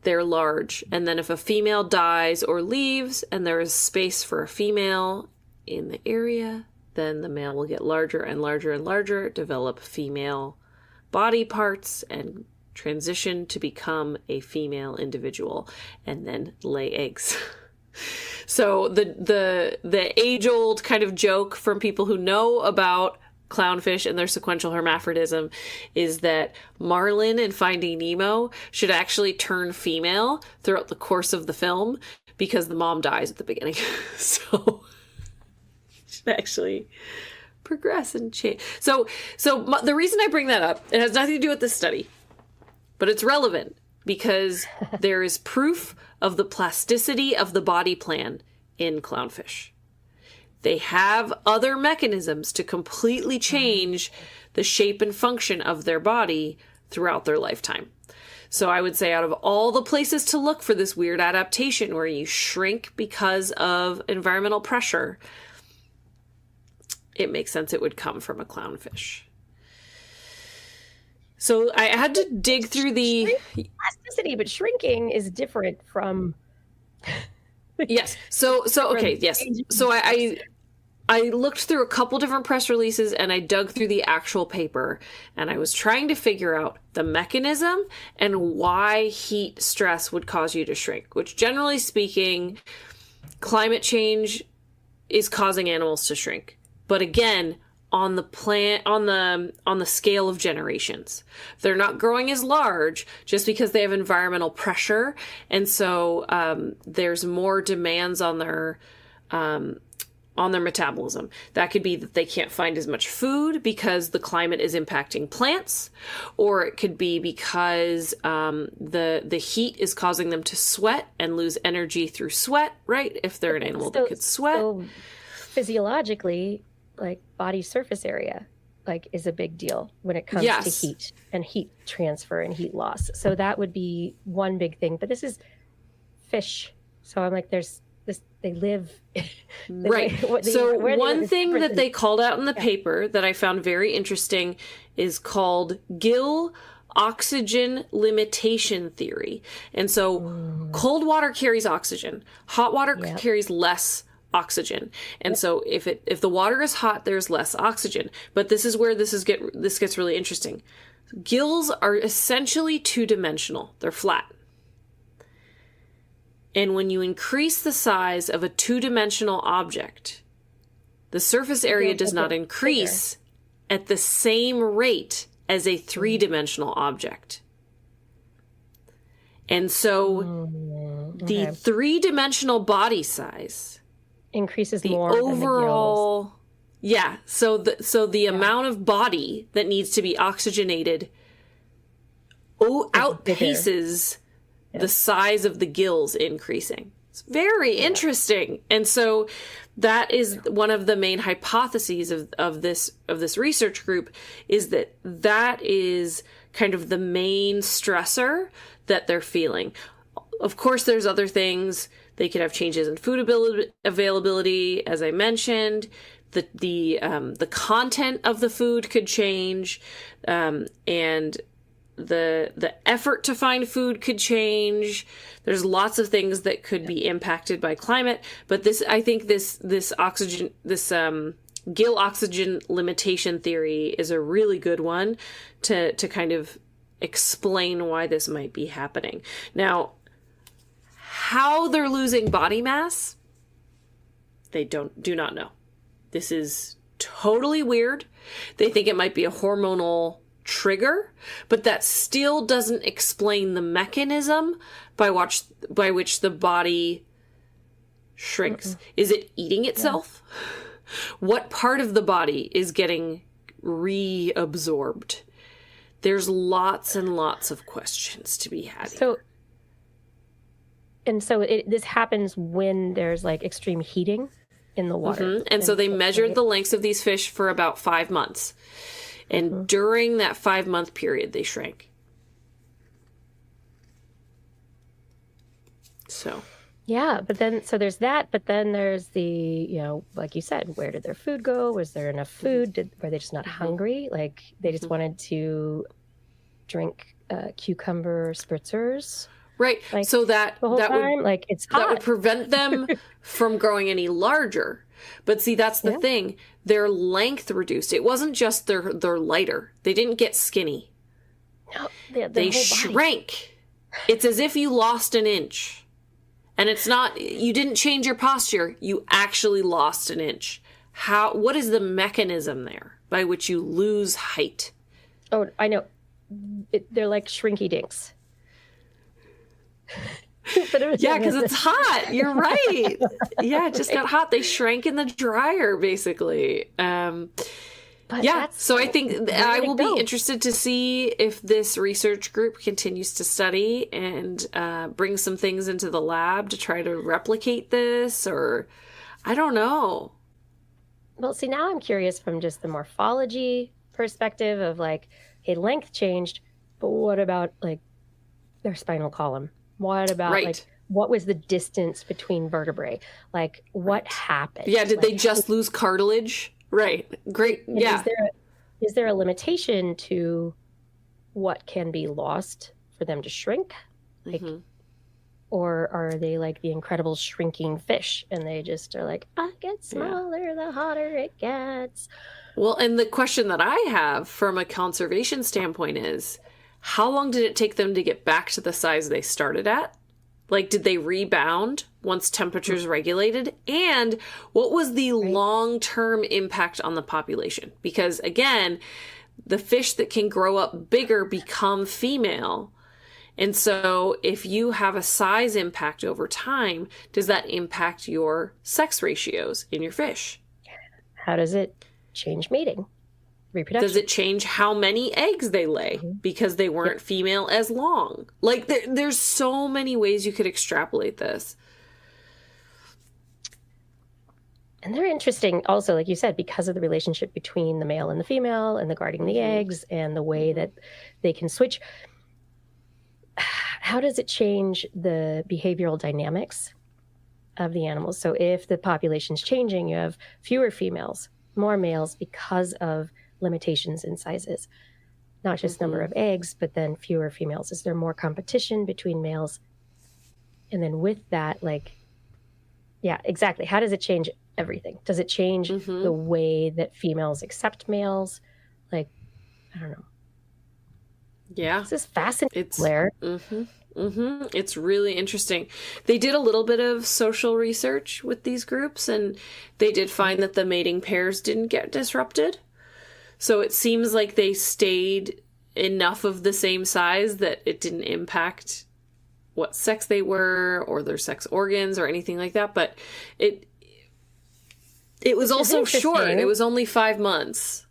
Speaker 3: They're large. And then if a female dies or leaves and there is space for a female in the area, then the male will get larger and larger and larger, develop female body parts, and transition to become a female individual, and then lay eggs. So the age-old kind of joke from people who know about clownfish and their sequential hermaphrodism is that Marlin in Finding Nemo should actually turn female throughout the course of the film because the mom dies at the beginning. So should actually progress and change. So the reason I bring that up, it has nothing to do with this study, but it's relevant because there is proof of the plasticity of the body plan in clownfish. They have other mechanisms to completely change the shape and function of their body throughout their lifetime. So I would say out of all the places to look for this weird adaptation where you shrink because of environmental pressure, it makes sense it would come from a clownfish. So I had to dig through the
Speaker 1: plasticity, but shrinking is different from.
Speaker 3: Yes. So okay. Yes. So I looked through a couple different press releases and I dug through the actual paper and I was trying to figure out the mechanism and why heat stress would cause you to shrink, which generally speaking, climate change is causing animals to shrink. But again, on the scale of generations, they're not growing as large just because they have environmental pressure, and so there's more demands on their on their metabolism. That could be that they can't find as much food because the climate is impacting plants, or it could be because the heat is causing them to sweat and lose energy through sweat, right? If they're an animal that could sweat.
Speaker 1: So physiologically, like body surface area, like is a big deal when it comes to heat and heat transfer and heat loss. So that would be one big thing. But this is fish. So I'm like, there's this, they live.
Speaker 3: Right. So one thing that they called out in the paper that I found very interesting is called gill oxygen limitation theory. And so cold water carries oxygion. Hot water carries less oxygen. And so if the water is hot, there's less oxygen. But this is where this gets really interesting. Gills are essentially two-dimensional. They're flat. And when you increase the size of a two-dimensional object, the surface area does not increase at the same rate as a three-dimensional object. And so the three-dimensional body size
Speaker 1: increases
Speaker 3: the
Speaker 1: more
Speaker 3: overall
Speaker 1: than the
Speaker 3: gills. So the amount of body that needs to be oxygenated outpaces the size of the gills increasing. It's very interesting. And so that is one of the main hypotheses of this research group, is that is kind of the main stressor that they're feeling. Of course, there's other things. They could have changes in food availability, as I mentioned. The content of the food could change, and the effort to find food could change. There's lots of things that could be impacted by climate, but I think this gill oxygen limitation theory is a really good one to kind of explain why this might be happening. Now, how they're losing body mass, they do not know. This is totally weird. They think it might be a hormonal trigger, but that still doesn't explain the mechanism by which the body shrinks. Is it eating itself? What part of the body is getting reabsorbed? There's lots and lots of questions to be had here. So this happens when there's like extreme heating in the water. And so they measured the lengths of these fish for about 5 months. And during that 5-month period, they shrank. So.
Speaker 1: Yeah, but then, so there's that, but then there's the, like you said, where did their food go? Was there enough food? Were they just not hungry? Like, they just wanted to drink cucumber spritzers?
Speaker 3: Right.
Speaker 1: Like,
Speaker 3: so that
Speaker 1: time, like, it's hot.
Speaker 3: That would prevent them from growing any larger. But see, that's the thing. Their length reduced. It wasn't just they're lighter. They didn't get skinny.
Speaker 1: No,
Speaker 3: they shrank. It's as if you lost an inch. And it's not, you didn't change your posture. You actually lost an inch. What is the mechanism there by which you lose height?
Speaker 1: Oh, I know. They're like shrinky dinks.
Speaker 3: Yeah, because it's hot. You're right. Yeah, it just got hot. They shrank in the dryer, basically. So I think I will be interested to see if this research group continues to study and bring some things into the lab to try to replicate this, or I don't know.
Speaker 1: Well, see, now I'm curious from just the morphology perspective of like, hey, length changed, but what about like their spinal column? What about like what was the distance between vertebrae? Like what happened?
Speaker 3: Yeah, did they just lose cartilage? Right. Great. Yeah.
Speaker 1: Is there a limitation to what can be lost for them to shrink? Like, or are they like the incredible shrinking fish and they just are like, I get smaller the hotter it gets?
Speaker 3: Well, and the question that I have from a conservation standpoint is, how long did it take them to get back to the size they started at? Like, did they rebound once temperatures regulated? And what was the long-term impact on the population? Because, again, the fish that can grow up bigger become female. And so if you have a size impact over time, does that impact your sex ratios in your fish?
Speaker 1: How does it change mating, reproduction?
Speaker 3: Does it change how many eggs they lay because they weren't female as long? Like there's so many ways you could extrapolate this.
Speaker 1: And they're interesting also, like you said, because of the relationship between the male and the female and the guarding the eggs and the way that they can switch. How does it change the behavioral dynamics of the animals? So if the population's changing, you have fewer females, more males because of limitations in sizes, not just number of eggs, but then fewer females. Is there more competition between males? And then with that, like, yeah, exactly. How does it change everything? Does it change the way that females accept males? Like, I don't know.
Speaker 3: Yeah.
Speaker 1: This is fascinating,
Speaker 3: It's
Speaker 1: Blair.
Speaker 3: It's really interesting. They did a little bit of social research with these groups, and they did find that the mating pairs didn't get disrupted. So it seems like they stayed enough of the same size that it didn't impact what sex they were or their sex organs or anything like that. But it was also short. It was only 5 months.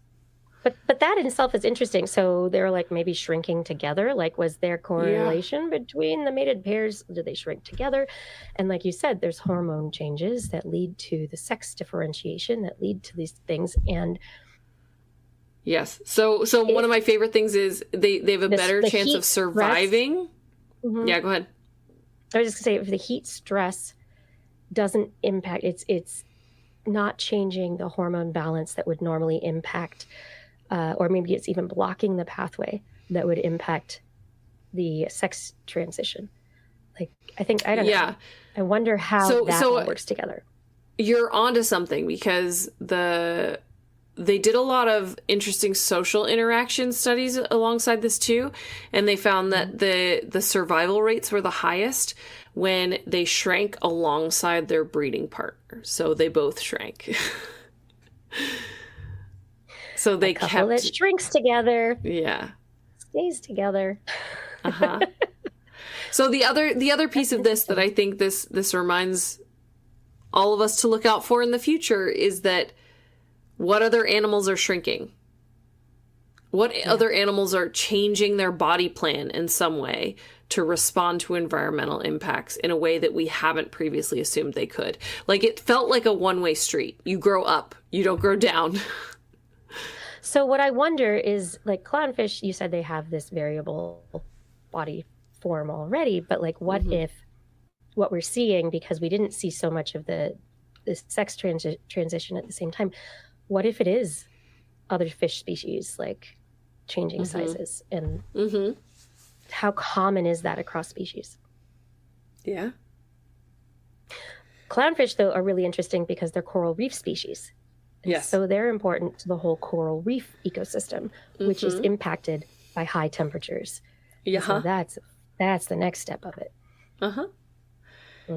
Speaker 1: But that in itself is interesting. So they're like maybe shrinking together. Like, was there correlation between the mated pairs? Did they shrink together? And like you said, there's hormone changes that lead to the sex differentiation that lead to these things. And
Speaker 3: yes. So one of my favorite things is they have a better chance of surviving. Yeah, go ahead.
Speaker 1: I was just gonna say, if the heat stress doesn't impact, it's not changing the hormone balance that would normally impact, or maybe it's even blocking the pathway that would impact the sex transition. Like, I don't know. I wonder how that all works together.
Speaker 3: You're onto something, because they did a lot of interesting social interaction studies alongside this too, and they found that the survival rates were the highest when they shrank alongside their breeding partner. So they both shrank. So they
Speaker 1: kept that shrinks together.
Speaker 3: Yeah.
Speaker 1: Stays together.
Speaker 3: So the other piece of this that I think this reminds all of us to look out for in the future is that what other animals are shrinking? What other animals are changing their body plan in some way to respond to environmental impacts in a way that we haven't previously assumed they could? Like, it felt like a one-way street. You grow up, you don't grow down.
Speaker 1: So what I wonder is, like, clownfish, you said they have this variable body form already, but like, what if what we're seeing, because we didn't see so much of the sex transition at the same time, what if it is other fish species, like, changing sizes? And how common is that across species?
Speaker 3: Yeah.
Speaker 1: Clownfish, though, are really interesting because they're coral reef species.
Speaker 3: Yes.
Speaker 1: So they're important to the whole coral reef ecosystem, which is impacted by high temperatures. Yeah. So that's the next step of it.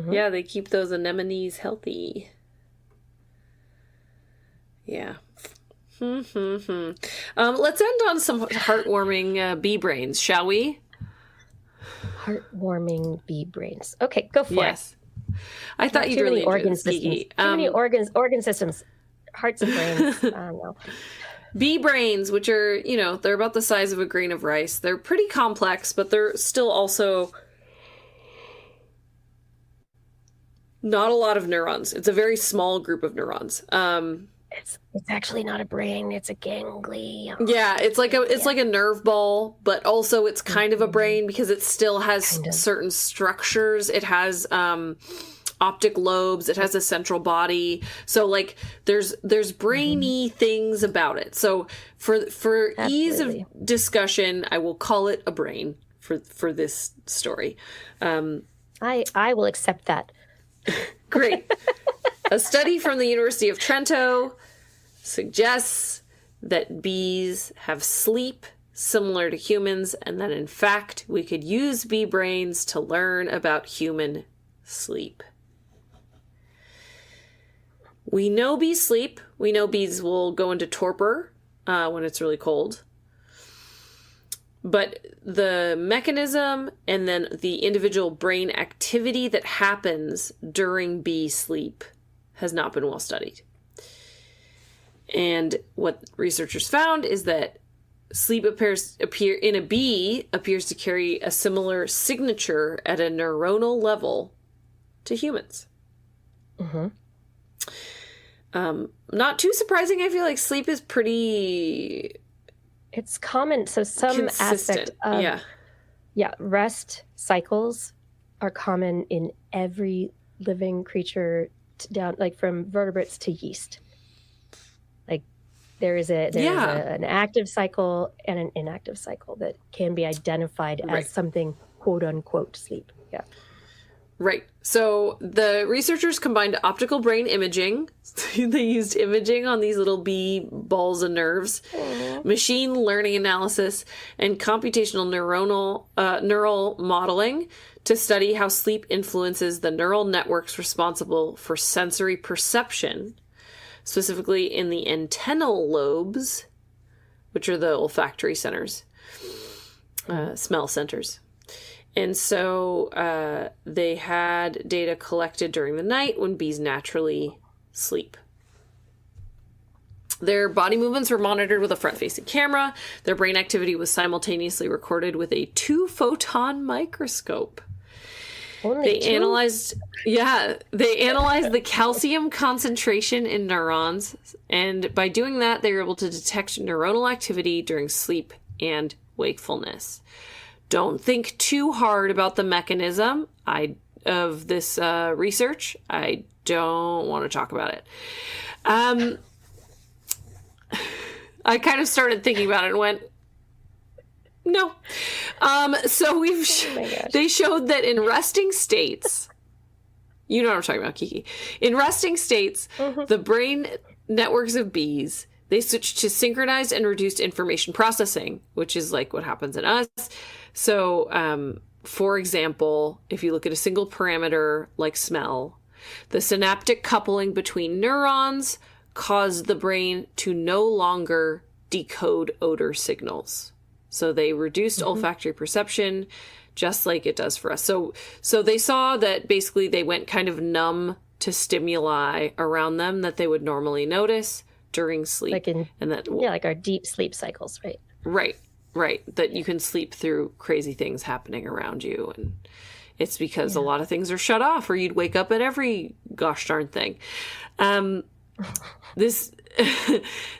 Speaker 3: Yeah, they keep those anemones healthy. Yeah. Let's end on some heartwarming bee brains, shall we?
Speaker 1: Heartwarming bee brains. Okay, go for it.
Speaker 3: I thought you'd really enjoy
Speaker 1: organ
Speaker 3: this,
Speaker 1: systems.
Speaker 3: Kiki.
Speaker 1: Too many organ systems. Hearts and brains. I don't know.
Speaker 3: Bee brains, which are, they're about the size of a grain of rice. They're pretty complex, but they're still also not a lot of neurons. It's a very small group of neurons.
Speaker 1: It's actually not a brain, it's a ganglion.
Speaker 3: Yeah, it's like a nerve ball, but also it's kind of a brain because it still has certain structures. It has optic lobes, it has a central body. So like there's brainy things about it. So for ease of discussion, I will call it a brain for this story.
Speaker 1: I will accept that.
Speaker 3: Great. A study from the University of Trento suggests that bees have sleep similar to humans, and that in fact we could use bee brains to learn about human sleep. We know bees sleep. We know bees will go into torpor when it's really cold. But the mechanism and then the individual brain activity that happens during bee sleep has not been well studied. And what researchers found is that sleep appears to carry a similar signature at a neuronal level to humans.
Speaker 1: Mm-hmm.
Speaker 3: Not too surprising. I feel like sleep is pretty...
Speaker 1: It's common. So some
Speaker 3: consistent.
Speaker 1: aspect of rest cycles are common in every living creature down, like from vertebrates to yeast. Like there's an active cycle and an inactive cycle that can be identified as something quote unquote sleep. Yeah.
Speaker 3: Right. So the researchers combined optical brain imaging. They used imaging on these little bee balls and nerves, machine learning analysis, and computational neural modeling to study how sleep influences the neural networks responsible for sensory perception, specifically in the antennal lobes, which are the olfactory centers, smell centers. And so they had data collected during the night when bees naturally sleep. Their body movements were monitored with a front-facing camera. Their brain activity was simultaneously recorded with a 2-photon microscope. They analyzed the calcium concentration in neurons, and by doing that, they were able to detect neuronal activity during sleep and wakefulness. Don't think too hard about the mechanism of this research. I don't want to talk about it. I kind of started thinking about it and went, no. So they showed that in resting states, you know what I'm talking about, Kiki. In resting states, the brain networks of bees, they switch to synchronized and reduced information processing, which is like what happens in us. So, for example, if you look at a single parameter like smell, the synaptic coupling between neurons caused the brain to no longer decode odor signals. So they reduced olfactory perception just like it does for us. So they saw that basically they went kind of numb to stimuli around them that they would normally notice during sleep.
Speaker 1: Like our deep sleep cycles, right?
Speaker 3: Right. That you can sleep through crazy things happening around you. And it's because a lot of things are shut off or you'd wake up at every gosh darn thing. This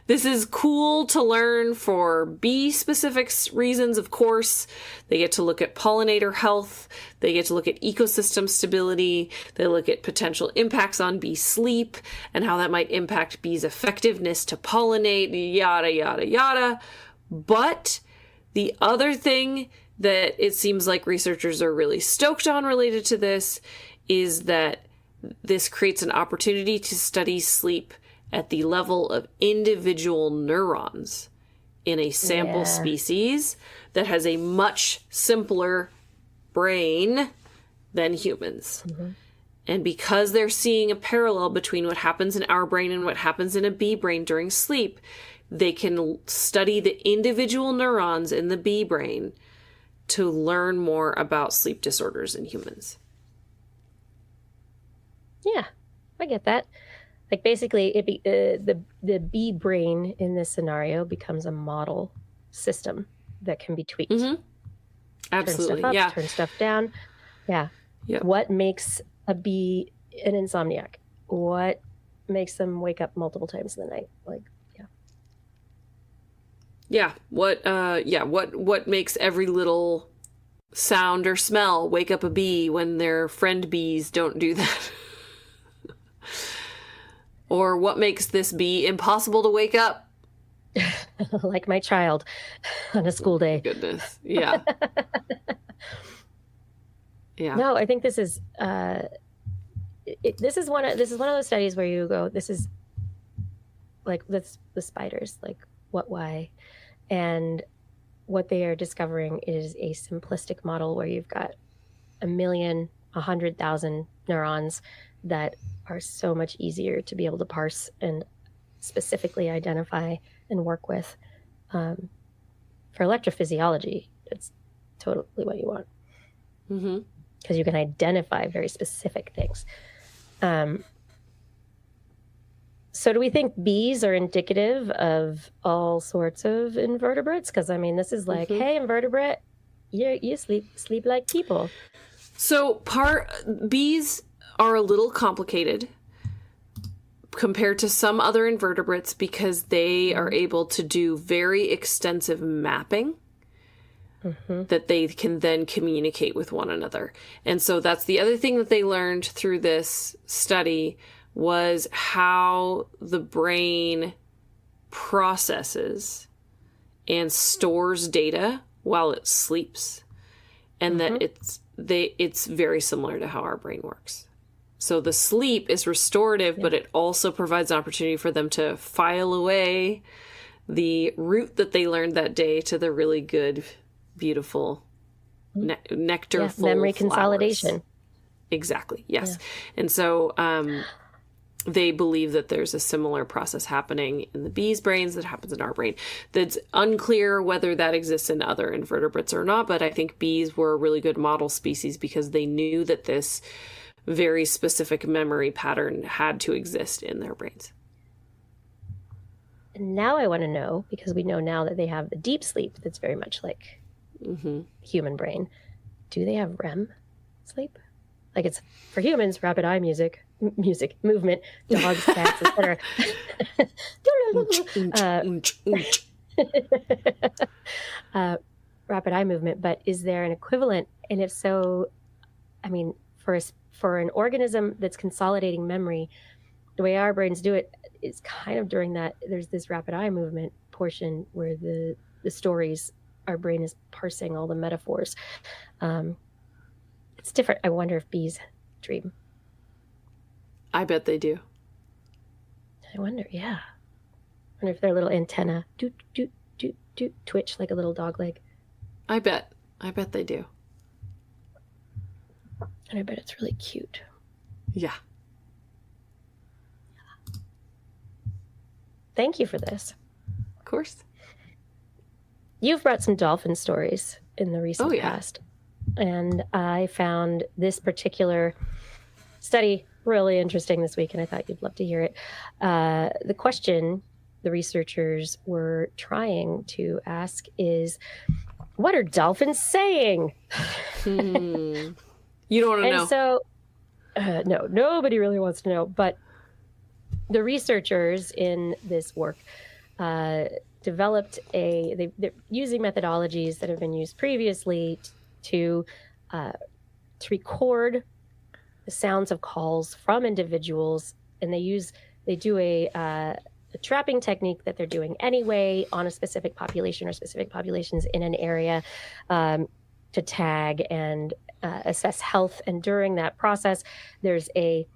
Speaker 3: is cool to learn for bee-specific reasons, of course. They get to look at pollinator health. They get to look at ecosystem stability. They look at potential impacts on bee sleep and how that might impact bees' effectiveness to pollinate, yada, yada, yada. But the other thing that it seems like researchers are really stoked on related to this is that this creates an opportunity to study sleep at the level of individual neurons in a sample species that has a much simpler brain than humans. And because they're seeing a parallel between what happens in our brain and what happens in a bee brain during sleep, they can study the individual neurons in the bee brain to learn more about sleep disorders in humans.
Speaker 1: Yeah, I get that. Like basically, the bee brain in this scenario becomes a model system that can be tweaked.
Speaker 3: Absolutely,
Speaker 1: turn stuff up, turn stuff down. Yeah. What makes a bee an insomniac? What makes them wake up multiple times in the night? What makes every little sound or smell wake up a bee when their friend bees don't do that? Or what makes this bee impossible to wake up? Like my child on a school day.
Speaker 3: Goodness. Yeah.
Speaker 1: No, I think this is this is one of those studies where you go, this is like the spiders, like what, why, and what they are discovering is a simplistic model where you've got 100,000 neurons that are so much easier to be able to parse and specifically identify and work with. For electrophysiology, It's totally what you want.
Speaker 3: Mm-hmm.
Speaker 1: Because you can identify very specific things. So do we think bees are indicative of all sorts of invertebrates? Because, I mean, this is like, hey, invertebrate, you sleep like people.
Speaker 3: So bees are a little complicated compared to some other invertebrates because they are able to do very extensive mapping that they can then communicate with one another. And so that's the other thing that they learned through this study was how the brain processes and stores data while it sleeps. And that it's very similar to how our brain works. So the sleep is restorative, but it also provides an opportunity for them to file away the route that they learned that day to the really good, beautiful, nectar-full
Speaker 1: memory
Speaker 3: flowers.
Speaker 1: Consolidation.
Speaker 3: Exactly, yes. Yeah. And so they believe that there's a similar process happening in the bees' brains that happens in our brain. That's unclear whether that exists in other invertebrates or not, but I think bees were a really good model species because they knew that this very specific memory pattern had to exist in their brains.
Speaker 1: And now I want to know, because we know now that they have the deep sleep that's very much like human brain. Do they have REM sleep? Like it's for humans, rapid eye movement, dogs, cats, etc. Rapid eye movement, but is there an equivalent? And if so, I mean, for an organism that's consolidating memory, the way our brains do it is kind of during that, there's this rapid eye movement portion where the stories, our brain is parsing all the metaphors. It's different. I wonder if bees dream.
Speaker 3: I bet they do.
Speaker 1: I wonder, yeah. I wonder if their little antenna twitch like a little dog leg.
Speaker 3: I bet they do.
Speaker 1: And I bet it's really cute.
Speaker 3: Yeah.
Speaker 1: Thank you for this.
Speaker 3: Of course.
Speaker 1: You've brought some dolphin stories in the recent past. And I found this particular study really interesting this week, and I thought you'd love to hear it. The question the researchers were trying to ask is, what are dolphins saying?
Speaker 3: You don't want to know.
Speaker 1: And so, no, nobody really wants to know. But the researchers in this work developed they're using methodologies that have been used previously to record the sounds of calls from individuals, and they do a trapping technique that they're doing anyway on a specific population or specific populations in an area to tag and assess health. And during that process, there's a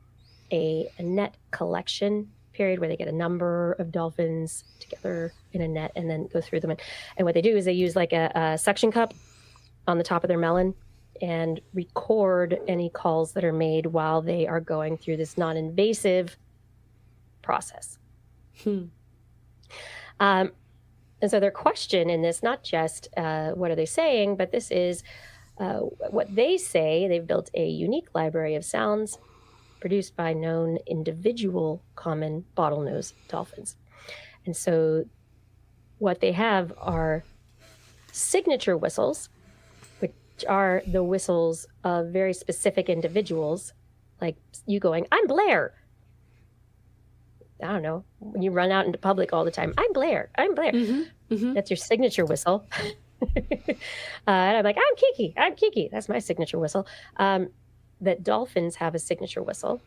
Speaker 1: net collection period where they get a number of dolphins together in a net and then go through them. And what they do is they use like a suction cup on the top of their melon and record any calls that are made while they are going through this non-invasive process. And so their question in this, not just what are they saying, but this is what they say. They've built a unique library of sounds produced by known individual common bottlenose dolphins. And so what they have are signature whistles, which are the whistles of very specific individuals, like you going, I'm Blair. I don't know, when you run out into public all the time, I'm Blair. That's your signature whistle. And I'm like, I'm Kiki. That's my signature whistle. That dolphins have a signature whistle.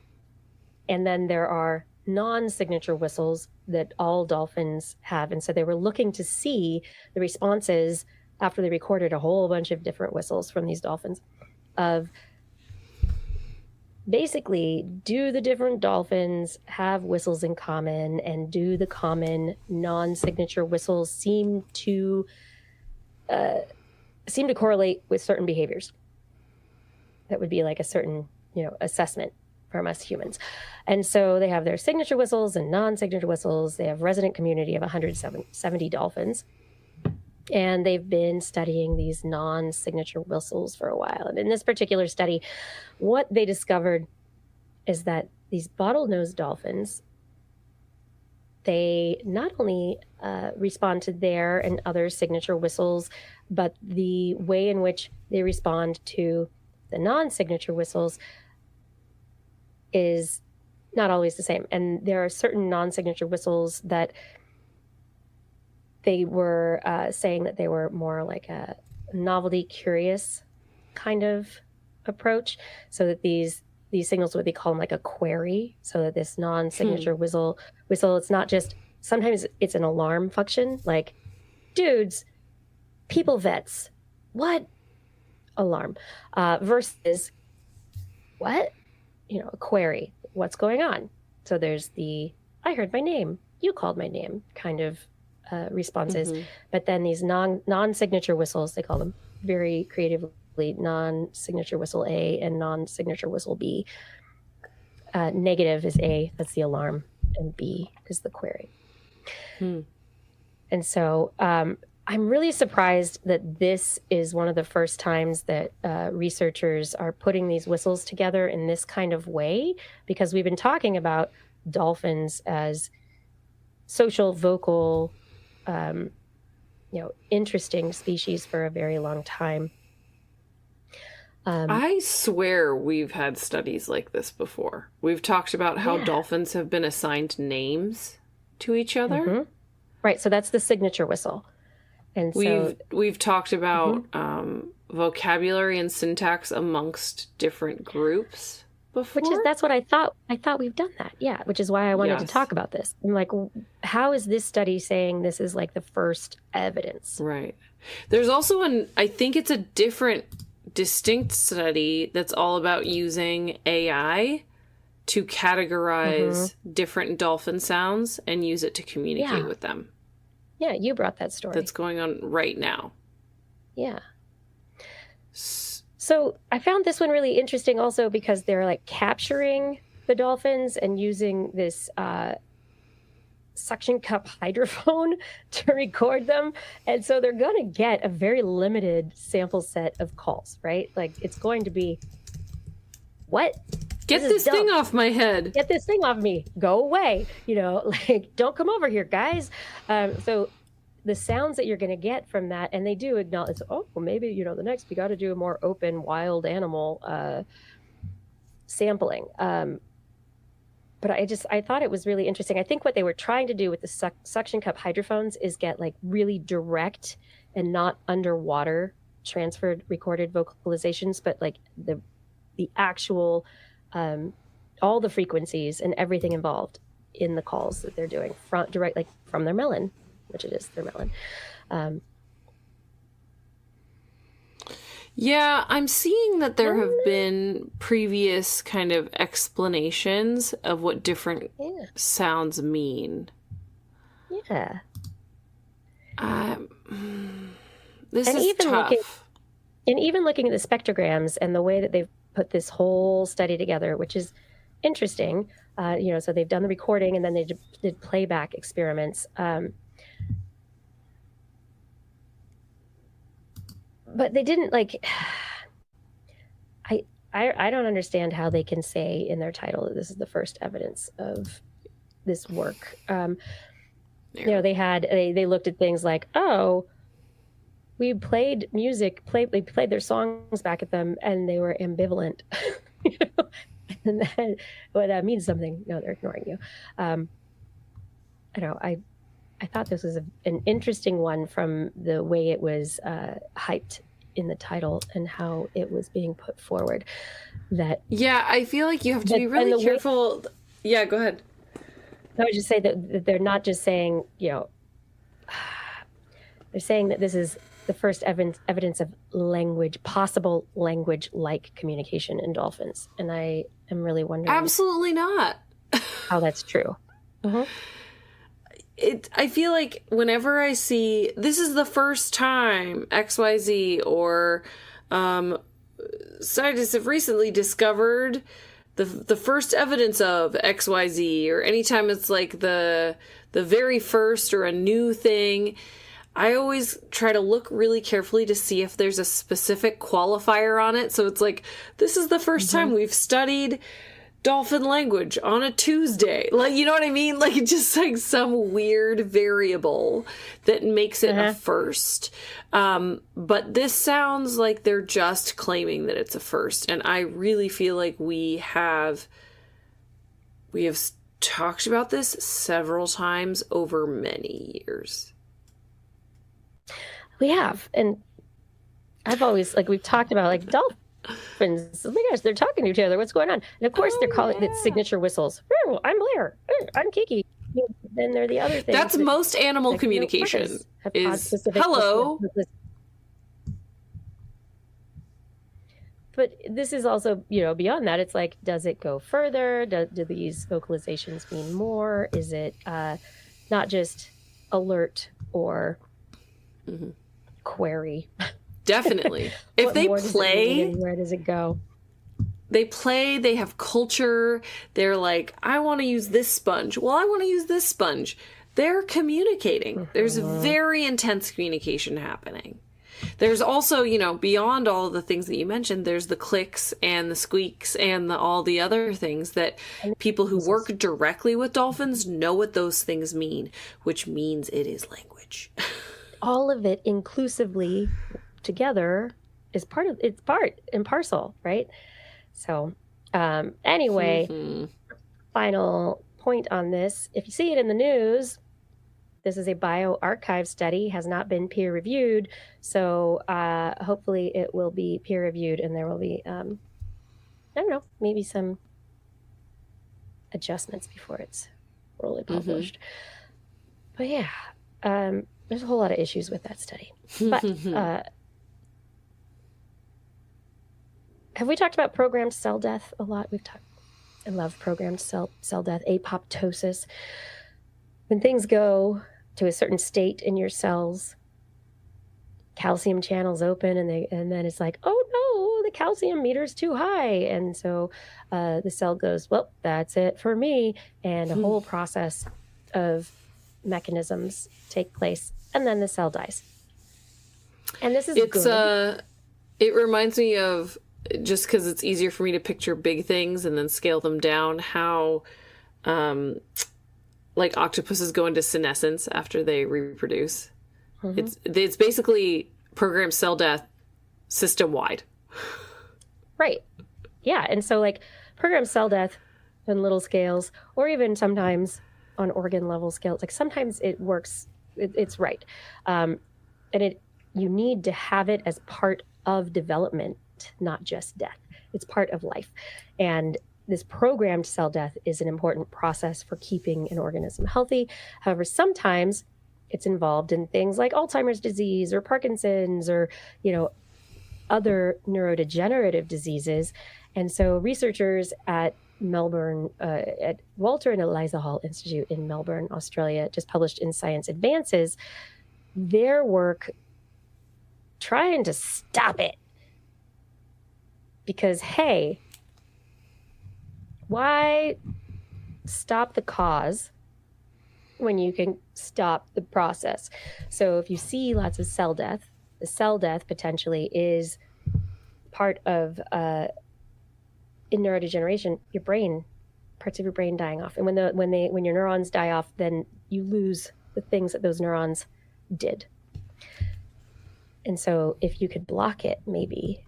Speaker 1: And then there are non-signature whistles that all dolphins have. And so they were looking to see the responses after they recorded a whole bunch of different whistles from these dolphins of basically, do the different dolphins have whistles in common, and do the common non-signature whistles seem to correlate with certain behaviors? That would be like a certain, assessment from us humans. And so they have their signature whistles and non-signature whistles. They have resident community of 170 dolphins. And they've been studying these non-signature whistles for a while. And in this particular study, what they discovered is that these bottlenose dolphins, they not only respond to their and other signature whistles, but the way in which they respond to the non-signature whistles is not always the same. And there are certain non-signature whistles that they were saying that they were more like a novelty curious kind of approach, so that these signals, what they call them, like a query, so that this non-signature whistle, it's not just, sometimes it's an alarm function, like, dudes, people vets, what? Alarm. Versus, what? A query, what's going on? So there's the, I heard my name, you called my name kind of responses. But then these non-signature whistles, they call them very creatively non-signature whistle A and non-signature whistle B. Negative is A, that's the alarm, and B is the query. And so I'm really surprised that this is one of the first times that researchers are putting these whistles together in this kind of way, because we've been talking about dolphins as social, vocal, interesting species for a very long time.
Speaker 3: I swear we've had studies like this before. We've talked about how dolphins have been assigned names to each other.
Speaker 1: Right, so that's the signature whistle. And so
Speaker 3: we've talked about vocabulary and syntax amongst different groups before.
Speaker 1: That's what I thought. I thought we've done that. Yeah, which is why I wanted to talk about this. I'm like, how is this study saying this is like the first evidence?
Speaker 3: Right. There's also I think it's a distinct study that's all about using AI to categorize different dolphin sounds and use it to communicate with them.
Speaker 1: Yeah, you brought that story.
Speaker 3: That's going on right now.
Speaker 1: Yeah. So I found this one really interesting also because they're like capturing the dolphins and using this suction cup hydrophone to record them. And so they're going to get a very limited sample set of calls, right? Like it's going to be, what?
Speaker 3: Get this thing off my head.
Speaker 1: Get this thing off me. Go away. Like, don't come over here, guys. So the sounds that you're going to get from that, and they do acknowledge, maybe, the next, we got to do a more open, wild animal sampling. But I thought it was really interesting. I think what they were trying to do with the suction cup hydrophones is get like really direct and not underwater transferred recorded vocalizations, but like the actual, all the frequencies and everything involved in the calls that they're doing from their melon, which it is their melon.
Speaker 3: Yeah, I'm seeing that there have been previous kind of explanations of what different sounds mean.
Speaker 1: Yeah.
Speaker 3: This is tough.
Speaker 1: Even looking at the spectrograms and the way that they've put this whole study together, which is interesting. So they've done the recording and then they did playback experiments. But they didn't I don't understand how they can say in their title that this is the first evidence of this work. They looked at things like, we played music, they played their songs back at them and they were ambivalent. And then, that means something. No, they're ignoring you. I thought this was an interesting one from the way it was hyped in the title and how it was being put forward.
Speaker 3: I feel like you have to be really careful. Yeah, go ahead.
Speaker 1: I would just say that they're not just saying, they're saying that this is the first evidence of possible language-like communication in dolphins. And I am really wondering.
Speaker 3: Absolutely not.
Speaker 1: How that's true.
Speaker 3: I feel like whenever I see this is the first time XYZ or scientists have recently discovered the first evidence of XYZ, or anytime it's like the very first or a new thing, I always try to look really carefully to see if there's a specific qualifier on it. So it's like, this is the first time we've studied dolphin language on a Tuesday. Like, you know what I mean? Like, just like some weird variable that makes it a first. But this sounds like they're just claiming that it's a first. And I really feel like we have talked about this several times over many years.
Speaker 1: We have. And I've always, like, we've talked about, like, dolphins. Oh my gosh, they're talking to each other. What's going on? And of course, they're calling it signature whistles. Oh, I'm Blair. I'm Kiki. Then there are the other things.
Speaker 3: That's most animal
Speaker 1: like,
Speaker 3: communication is
Speaker 1: specific
Speaker 3: hello.
Speaker 1: But this is also, beyond that. It's like, does it go further? Do these vocalizations mean more? Is it not just alert or query?
Speaker 3: Definitely. If they play,
Speaker 1: where does it go?
Speaker 3: They play, they have culture. They're like, I want to use this sponge. Well, I want to use this sponge. They're communicating. There's very intense communication happening. There's also, beyond all the things that you mentioned, there's the clicks and the squeaks and all the other things that people who work directly with dolphins know what those things mean, which means it is language.
Speaker 1: All of it inclusively together is part and parcel, right? So anyway, final point on this. If you see it in the news, this is a bioarchive study, has not been peer reviewed. So hopefully it will be peer reviewed and there will be, I don't know, maybe some adjustments before it's fully published. But yeah, there's a whole lot of issues with that study. But have we talked about programmed cell death a lot? I love programmed cell death, apoptosis. When things go to a certain state in your cells, calcium channels open and then it's like, oh no, the calcium meter's too high. And so the cell goes, well, that's it for me. And a whole process of mechanisms take place and then the cell dies. And this is good.
Speaker 3: It reminds me of, just because it's easier for me to picture big things and then scale them down, how like octopuses go into senescence after they reproduce. It's basically programmed cell death system wide. Right.
Speaker 1: Yeah. And so like programmed cell death on little scales, or even sometimes on organ level scales, like sometimes it works, it's right. And you need to have it as part of development, not just death. It's part of life. And this programmed cell death is an important process for keeping an organism healthy. However, sometimes it's involved in things like Alzheimer's disease or Parkinson's or, other neurodegenerative diseases. And so researchers at Melbourne, at Walter and Eliza Hall Institute in Melbourne, Australia, just published in Science Advances, their work trying to stop it. Because, hey, why stop the cause when you can stop the process? So if you see lots of cell death, the cell death potentially is part of, in neurodegeneration, your brain, parts of your brain dying off. And when your neurons die off, then you lose the things that those neurons did. And so if you could block it, maybe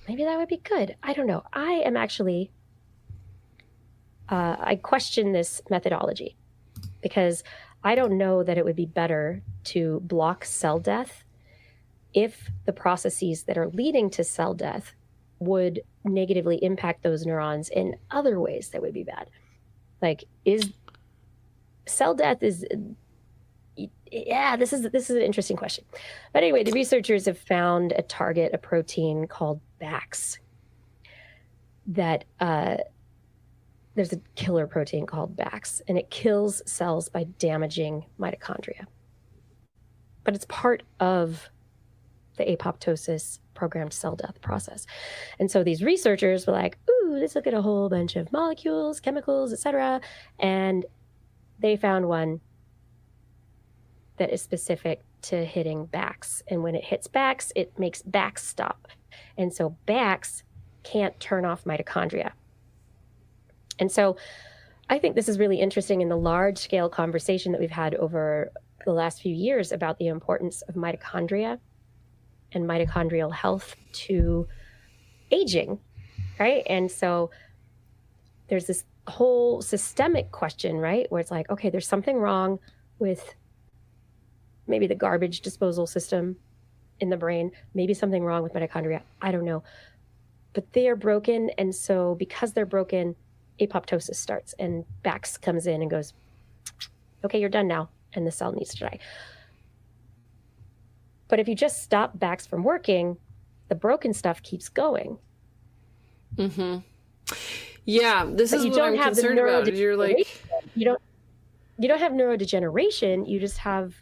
Speaker 1: that would be good. I don't know. I am actually, I question this methodology because I don't know that it would be better to block cell death if the processes that are leading to cell death would negatively impact those neurons in other ways that would be bad. Like, cell death is, yeah, this is an interesting question. But anyway, the researchers have found a protein called BAX that there's a killer protein called BAX, and it kills cells by damaging mitochondria. But it's part of the apoptosis programmed cell death process. And so these researchers were like, ooh, let's look at a whole bunch of molecules, chemicals, etc. And they found one that is specific to hitting backs. And when it hits backs, it makes backs stop. And so backs can't turn off mitochondria. And so I think this is really interesting in the large scale conversation that we've had over the last few years about the importance of mitochondria and mitochondrial health to aging, right? And so there's this whole systemic question, right? Where it's like, okay, there's something wrong with maybe the garbage disposal system in the brain, maybe something wrong with mitochondria. I don't know. But they are broken. And so because they're broken, apoptosis starts and Bax comes in and goes, okay, you're done now. And the cell needs to die. But if you just stop Bax from working, the broken stuff keeps going.
Speaker 3: Mm-hmm. Yeah, this
Speaker 1: but
Speaker 3: is what I'm concerned about. You're like,
Speaker 1: you don't have neurodegeneration. You just have,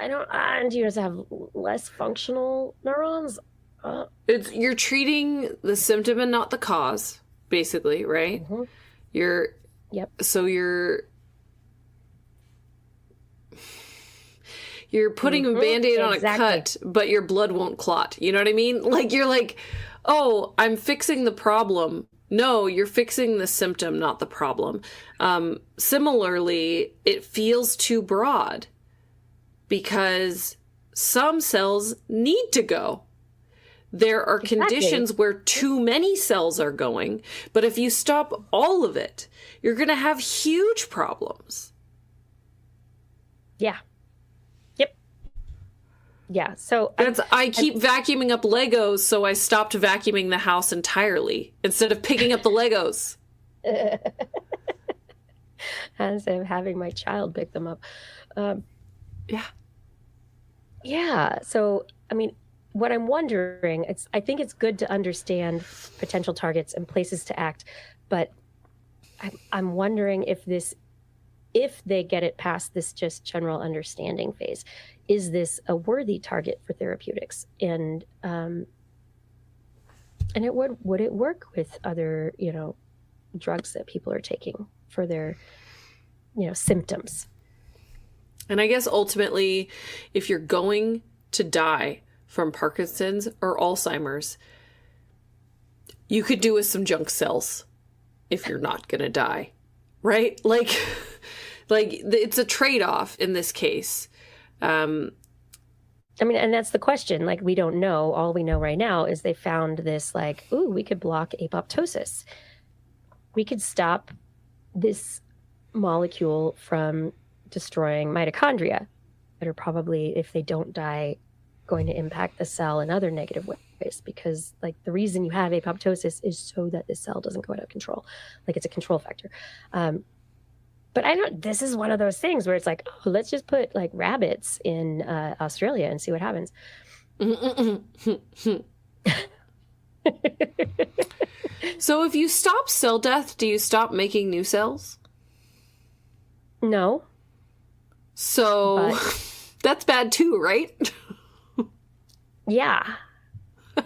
Speaker 1: you just have less functional neurons.
Speaker 3: You're treating the symptom and not the cause, basically, right?
Speaker 1: Mm-hmm.
Speaker 3: So you're putting a Band-Aid on a cut, but your blood won't clot. You know what I mean? Like, you're like, oh, I'm fixing the problem. No, you're fixing the symptom, not the problem. Similarly, it feels too broad because some cells need to go. There are conditions where too many cells are going, but if you stop all of it, you're going to have huge problems.
Speaker 1: Yeah. Yeah, so
Speaker 3: I keep vacuuming up Legos, so I stopped vacuuming the house entirely instead of picking up the Legos.
Speaker 1: Instead of having my child pick them up. Yeah. So, I mean, what I'm wondering, I think it's good to understand potential targets and places to act, but I'm wondering if they get it past this just general understanding phase, is this a worthy target for therapeutics? And would it work with other, drugs that people are taking for their, symptoms?
Speaker 3: And I guess ultimately, if you're going to die from Parkinson's or Alzheimer's, you could do with some junk cells if you're not going to die, right? Like it's a trade-off in this case.
Speaker 1: And that's the question. Like, we don't know. All we know right now is they found this, like, ooh, we could block apoptosis. We could stop this molecule from destroying mitochondria that are probably, if they don't die, going to impact the cell in other negative ways. Because, like, the reason you have apoptosis is so that the cell doesn't go out of control. Like, it's a control factor. But this is one of those things where it's like, oh, let's just put like rabbits in Australia and see what happens.
Speaker 3: So if you stop cell death, do you stop making new cells?
Speaker 1: No.
Speaker 3: So that's bad too, right?
Speaker 1: Yeah.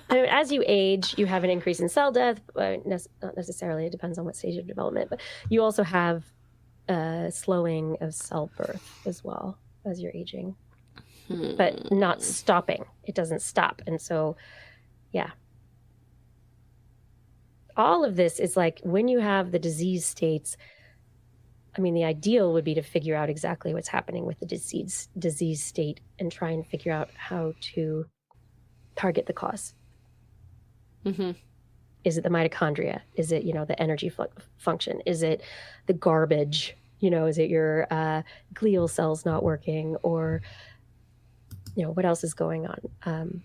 Speaker 1: As you age, you have an increase in cell death. Not necessarily. It depends on what stage of development. But you also have slowing of cell birth as well as you're aging, but not stopping. It doesn't stop. And so, yeah. All of this is like when you have the disease states, I mean, the ideal would be to figure out exactly what's happening with the disease state and try and figure out how to target the cause.
Speaker 3: Mm-hmm.
Speaker 1: Is it the mitochondria? Is it, the energy function? Is it the garbage? Is it your glial cells not working? Or, what else is going on?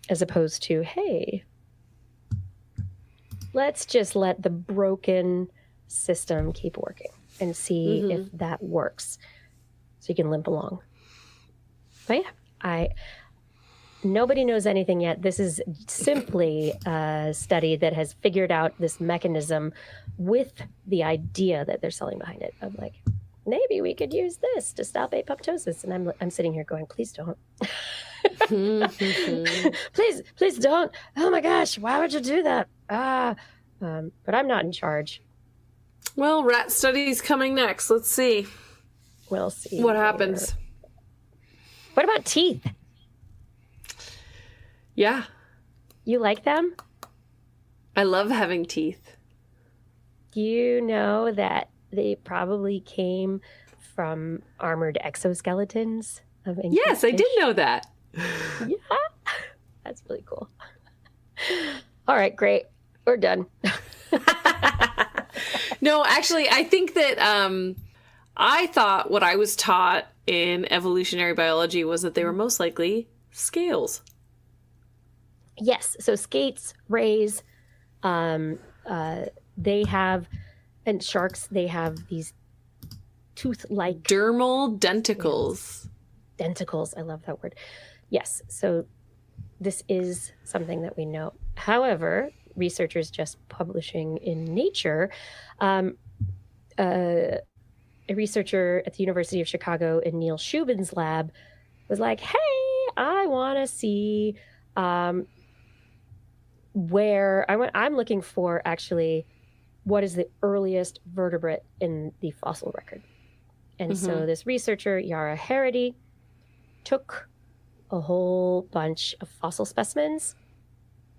Speaker 1: As opposed to, hey, let's just let the broken system keep working and see if that works. So you can limp along. But yeah, nobody knows anything yet. This is simply a study that has figured out this mechanism with the idea that they're selling behind it of like, maybe we could use this to stop apoptosis. And I'm sitting here going, please don't. Please don't. Oh my gosh, why would you do that? But I'm not in charge.
Speaker 3: Well, rat study's coming next. Let's see.
Speaker 1: We'll see.
Speaker 3: What happens?
Speaker 1: What about teeth?
Speaker 3: Yeah.
Speaker 1: You like them?
Speaker 3: I love having teeth.
Speaker 1: Do you know that they probably came from armored exoskeletons of ancient
Speaker 3: Yes, I
Speaker 1: fish?
Speaker 3: did know that.
Speaker 1: Yeah. That's really cool. All right, great. We're done.
Speaker 3: No, actually, I think that I thought what I was taught in evolutionary biology was that they were most likely scales.
Speaker 1: Yes. So skates, rays, they have, and sharks, they have these tooth-like
Speaker 3: Dermal denticles.
Speaker 1: denticles. I love that word. Yes. So this is something that we know. However, researchers just publishing in Nature, a researcher at the University of Chicago in Neil Shubin's lab was like, hey, I want to see where I'm looking for actually what is the earliest vertebrate in the fossil record. And so this researcher, Yara Harity, took a whole bunch of fossil specimens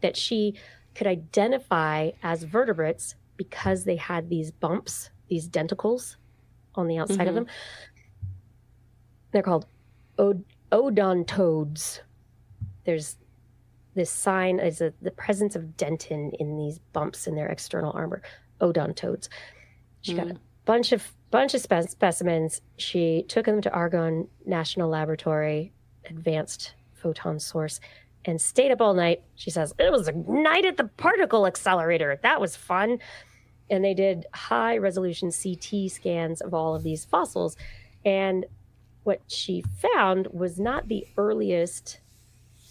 Speaker 1: that she could identify as vertebrates because they had these bumps, these denticles on the outside of them. They're called odontodes. There's this sign is the presence of dentin in these bumps in their external armor. Odontodes. She got a bunch of specimens. She took them to Argonne National Laboratory, advanced photon source, and stayed up all night. She says, it was a night at the particle accelerator. That was fun. And they did high resolution CT scans of all of these fossils. And what she found was not the earliest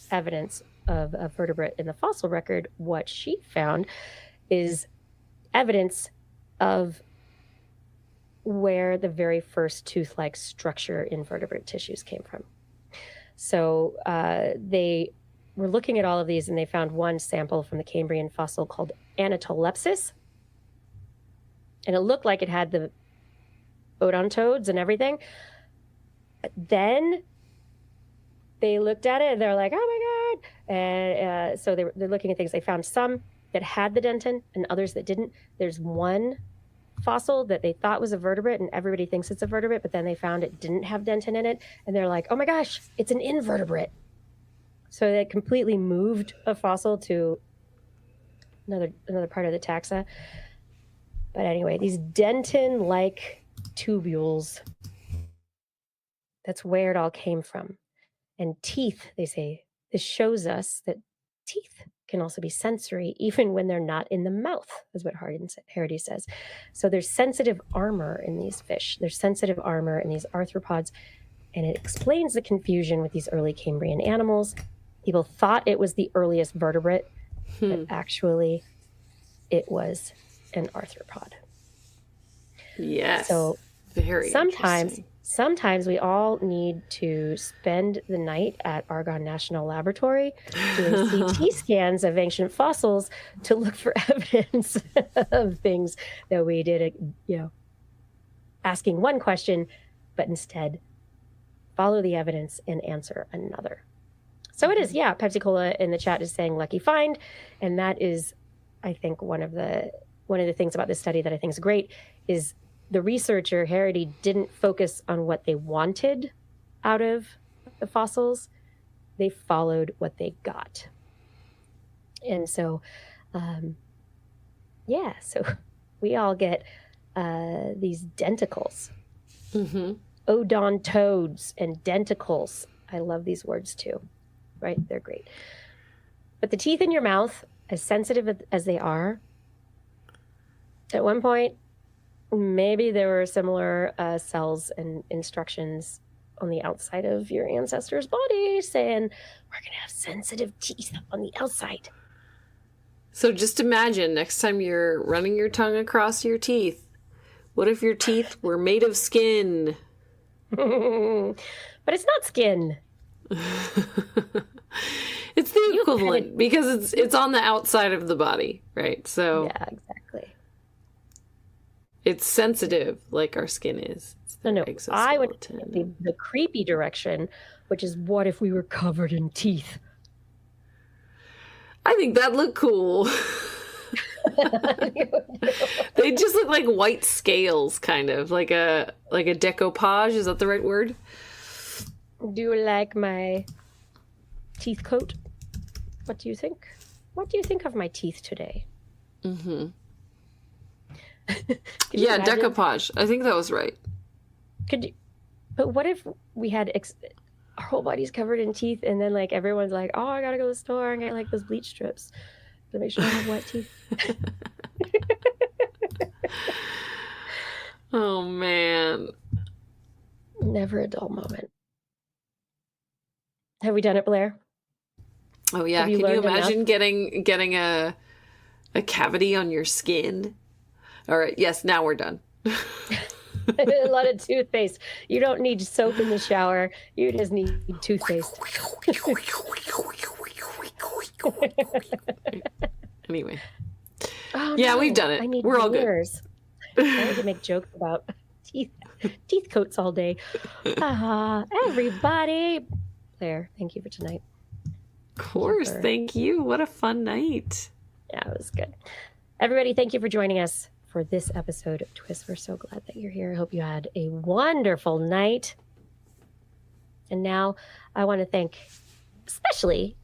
Speaker 1: evidence of a vertebrate in the fossil record. What she found is evidence of where the very first tooth-like structure in vertebrate tissues came from. So they were looking at all of these, and they found one sample from the Cambrian fossil called Anatolepsis. And it looked like it had the odontodes and everything. But then they looked at it, and they're like, oh my God. And so they're looking at things. They found some that had the dentin and others that didn't. There's one fossil that they thought was a vertebrate, and everybody thinks it's a vertebrate, but then they found it didn't have dentin in it, and they're like, oh my gosh, it's an invertebrate. So they completely moved a fossil to another part of the taxa. But anyway, these dentin-like tubules, that's where it all came from. And teeth, they say, this shows us that teeth can also be sensory, even when they're not in the mouth, is what Harity says. So there's sensitive armor in these fish. There's sensitive armor in these arthropods, and it explains the confusion with these early Cambrian animals. People thought it was the earliest vertebrate, but actually it was an arthropod.
Speaker 3: Yes.
Speaker 1: So
Speaker 3: very
Speaker 1: sometimes we all need to spend the night at Argonne National Laboratory doing CT scans of ancient fossils to look for evidence of things that we did, asking one question, but instead follow the evidence and answer another. So it is, Pepsi Cola in the chat is saying lucky find, and that is, I think, one of the things about this study that I think is great is the researcher, Harity, didn't focus on what they wanted out of the fossils. They followed what they got. And so, so we all get these denticles. Odontodes and denticles. I love these words too, right? They're great. But the teeth in your mouth, as sensitive as they are, at one point, maybe there were similar cells and instructions on the outside of your ancestor's body saying, we're going to have sensitive teeth on the outside.
Speaker 3: So just imagine next time you're running your tongue across your teeth, what if your teeth were made of skin?
Speaker 1: But it's not skin.
Speaker 3: It's the equivalent because it's on the outside of the body, right? So
Speaker 1: yeah, exactly.
Speaker 3: It's sensitive like our skin is. It's
Speaker 1: No. I went
Speaker 3: Exoskeleton.
Speaker 1: the creepy direction, which is what if we were covered in teeth?
Speaker 3: I think that looked cool. They just look like white scales, kind of like a decoupage. Is that the right word?
Speaker 1: Do you like my teeth coat? What do you think? What do you think of my teeth today?
Speaker 3: Mm-hmm.
Speaker 1: Could you
Speaker 3: Yeah,
Speaker 1: imagine?
Speaker 3: decoupage. I think that was right.
Speaker 1: Could you? But what if we had our whole body's covered in teeth, and then like everyone's like, "Oh, I gotta go to the store and get like those bleach strips to make sure I have wet teeth."
Speaker 3: Oh man.
Speaker 1: Never a dull moment. Have we done it, Blair?
Speaker 3: Oh yeah.
Speaker 1: Have you
Speaker 3: Can you
Speaker 1: learned
Speaker 3: imagine getting a cavity on your skin? All right. Yes. Now we're done.
Speaker 1: A lot of toothpaste. You don't need soap in the shower. You just need toothpaste.
Speaker 3: Anyway.
Speaker 1: Oh,
Speaker 3: Yeah,
Speaker 1: no,
Speaker 3: we've done it.
Speaker 1: I need
Speaker 3: We're all good.
Speaker 1: mirrors. I like to make jokes about teeth coats all day. Everybody. Blair, thank you for tonight.
Speaker 3: Of course.
Speaker 1: for-
Speaker 3: Thank you. What a fun night.
Speaker 1: Yeah, it was good. Everybody, thank you for joining us for this episode of TWIS. We're so glad that you're here. I hope you had a wonderful night. And now I want to thank especially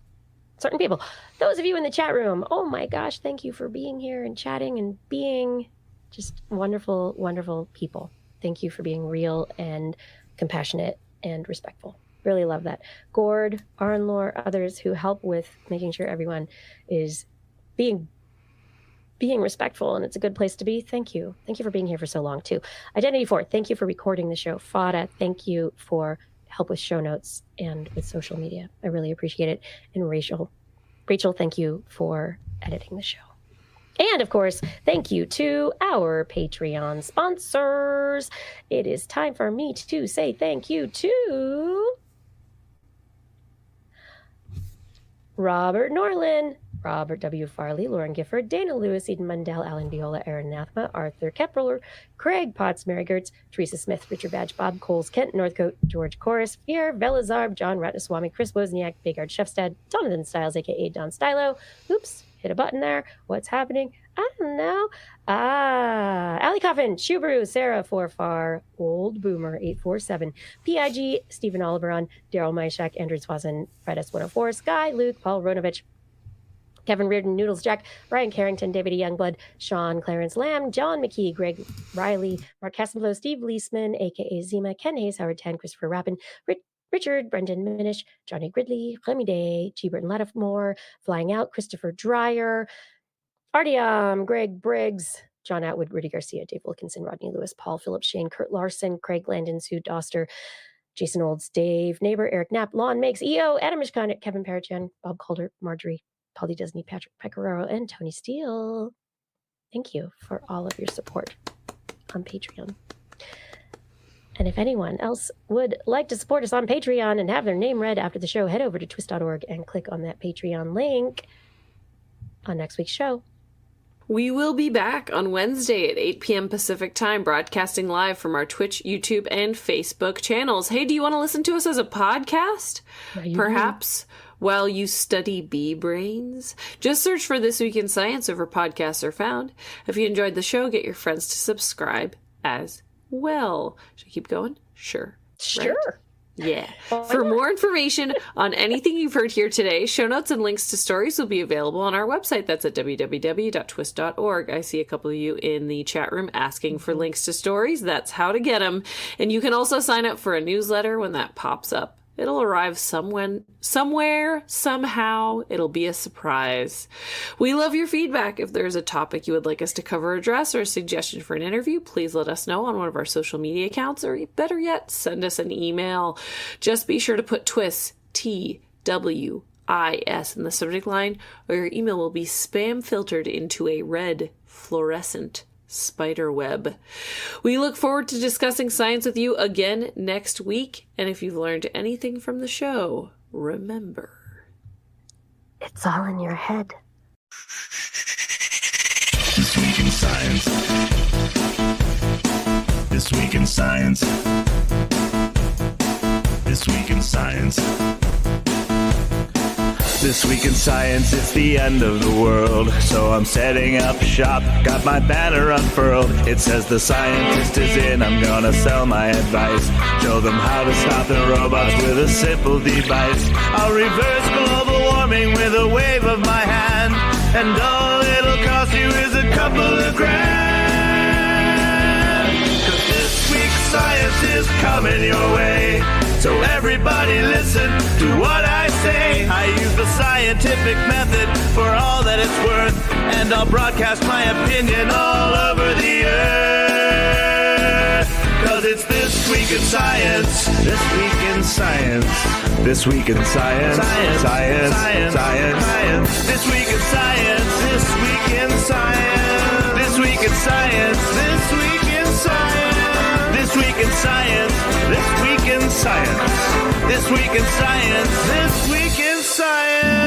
Speaker 1: certain people. Those of you in the chat room, oh my gosh, thank you for being here and chatting and being just wonderful, wonderful people. Thank you for being real and compassionate and respectful. Really love that. Gord, Arnlore, others who help with making sure everyone is being respectful and it's a good place to be. Thank you. Thank you for being here for so long too. Identity 4, thank you for recording the show. Fada, thank you for help with show notes and with social media. I really appreciate it. And Rachel, thank you for editing the show. And of course, thank you to our Patreon sponsors. It is time for me to say thank you to Robert Norlin, Robert W. Farley, Lauren Gifford, Dana Lewis, Eden Mundell, Alan Viola, Aaron Nathma, Arthur Kepler, Craig Potts, Mary Gertz, Teresa Smith, Richard Badge, Bob Coles, Kent Northcote, George Corris, Pierre Velazarb, John Ratnaswamy, Chris Wozniak, Bigard Shefstad, Jonathan Styles, aka Don Stylo. Oops, hit a button there. What's happening? I don't know. Allie Coffin, Shubru, Sarah Forfar, Old Boomer 847, PIG, Stephen Oliveron, Daryl Myshak, Andrew Swazin, Fred S104, Sky, Luke, Paul Ronovich, Kevin Reardon, Noodles Jack, Ryan Carrington, David E. Youngblood, Sean Clarence Lamb, John McKee, Greg Riley, Mark Cassenblow, Steve Leisman, aka Zima, Ken Hayes, Howard Tan, Christopher Rappin, Richard, Brendan Minish, Johnny Gridley, Clemmy Day, G. Burton Lattimore, Flying Out, Christopher Dreyer, Artyom, Greg Briggs, John Atwood, Rudy Garcia, Dave Wilkinson, Rodney Lewis, Paul Phillips, Shane, Kurt Larson, Craig Landon, Sue Doster, Jason Olds, Dave Neighbor, Eric Knapp, Lon Makes, EO, Adam Mishkon, Kevin Parachan, Bob Calder, Marjorie, Polly Disney, Patrick Pecoraro, and Tony Steele. Thank you for all of your support on Patreon. And if anyone else would like to support us on Patreon and have their name read after the show, head over to twist.org and click on that Patreon link on next week's show.
Speaker 3: We will be back on Wednesday at 8 p.m. Pacific Time, broadcasting live from our Twitch, YouTube, and Facebook channels. Hey, do you want to listen to us as a podcast? Perhaps while you study bee brains? Just search for This Week in Science wherever podcasts are found. If you enjoyed the show, get your friends to subscribe as well. Should I keep going? Sure.
Speaker 1: Sure.
Speaker 3: Right? Yeah. For more information on anything you've heard here today, show notes and links to stories will be available on our website. That's at www.twist.org. I see a couple of you in the chat room asking for links to stories. That's how to get them. And you can also sign up for a newsletter when that pops up. It'll arrive somewhere, somehow. It'll be a surprise. We love your feedback. If there's a topic you would like us to cover or address or a suggestion for an interview, please let us know on one of our social media accounts, or better yet, send us an email. Just be sure to put TWIS, TWIS, in the subject line, or your email will be spam filtered into a red fluorescent spider web. We look forward to discussing science with you again next week. And if you've learned anything from the show, remember,
Speaker 1: it's all in your head.
Speaker 2: This week in science. This week in science. This week in science. This week in science, it's the end of the world. So I'm setting up shop, got my banner unfurled. It says the scientist is in, I'm gonna sell my advice. Show them how to stop the robots with a simple device. I'll reverse global warming with a wave of my hand. And all it'll cost you is a couple of grand. 'Cause this week's science is coming your way. So everybody listen to what I say. I use the scientific method for all that it's worth. And I'll broadcast my opinion all over the earth. 'Cause it's This Week in Science. This Week in Science. This Week in Science. Science. Science. Science. Science. Science. This Week in Science. This Week in Science. This Week in Science. This Week in Science. This Week in Science. This Week in Science. This Week in Science. This Week in Science.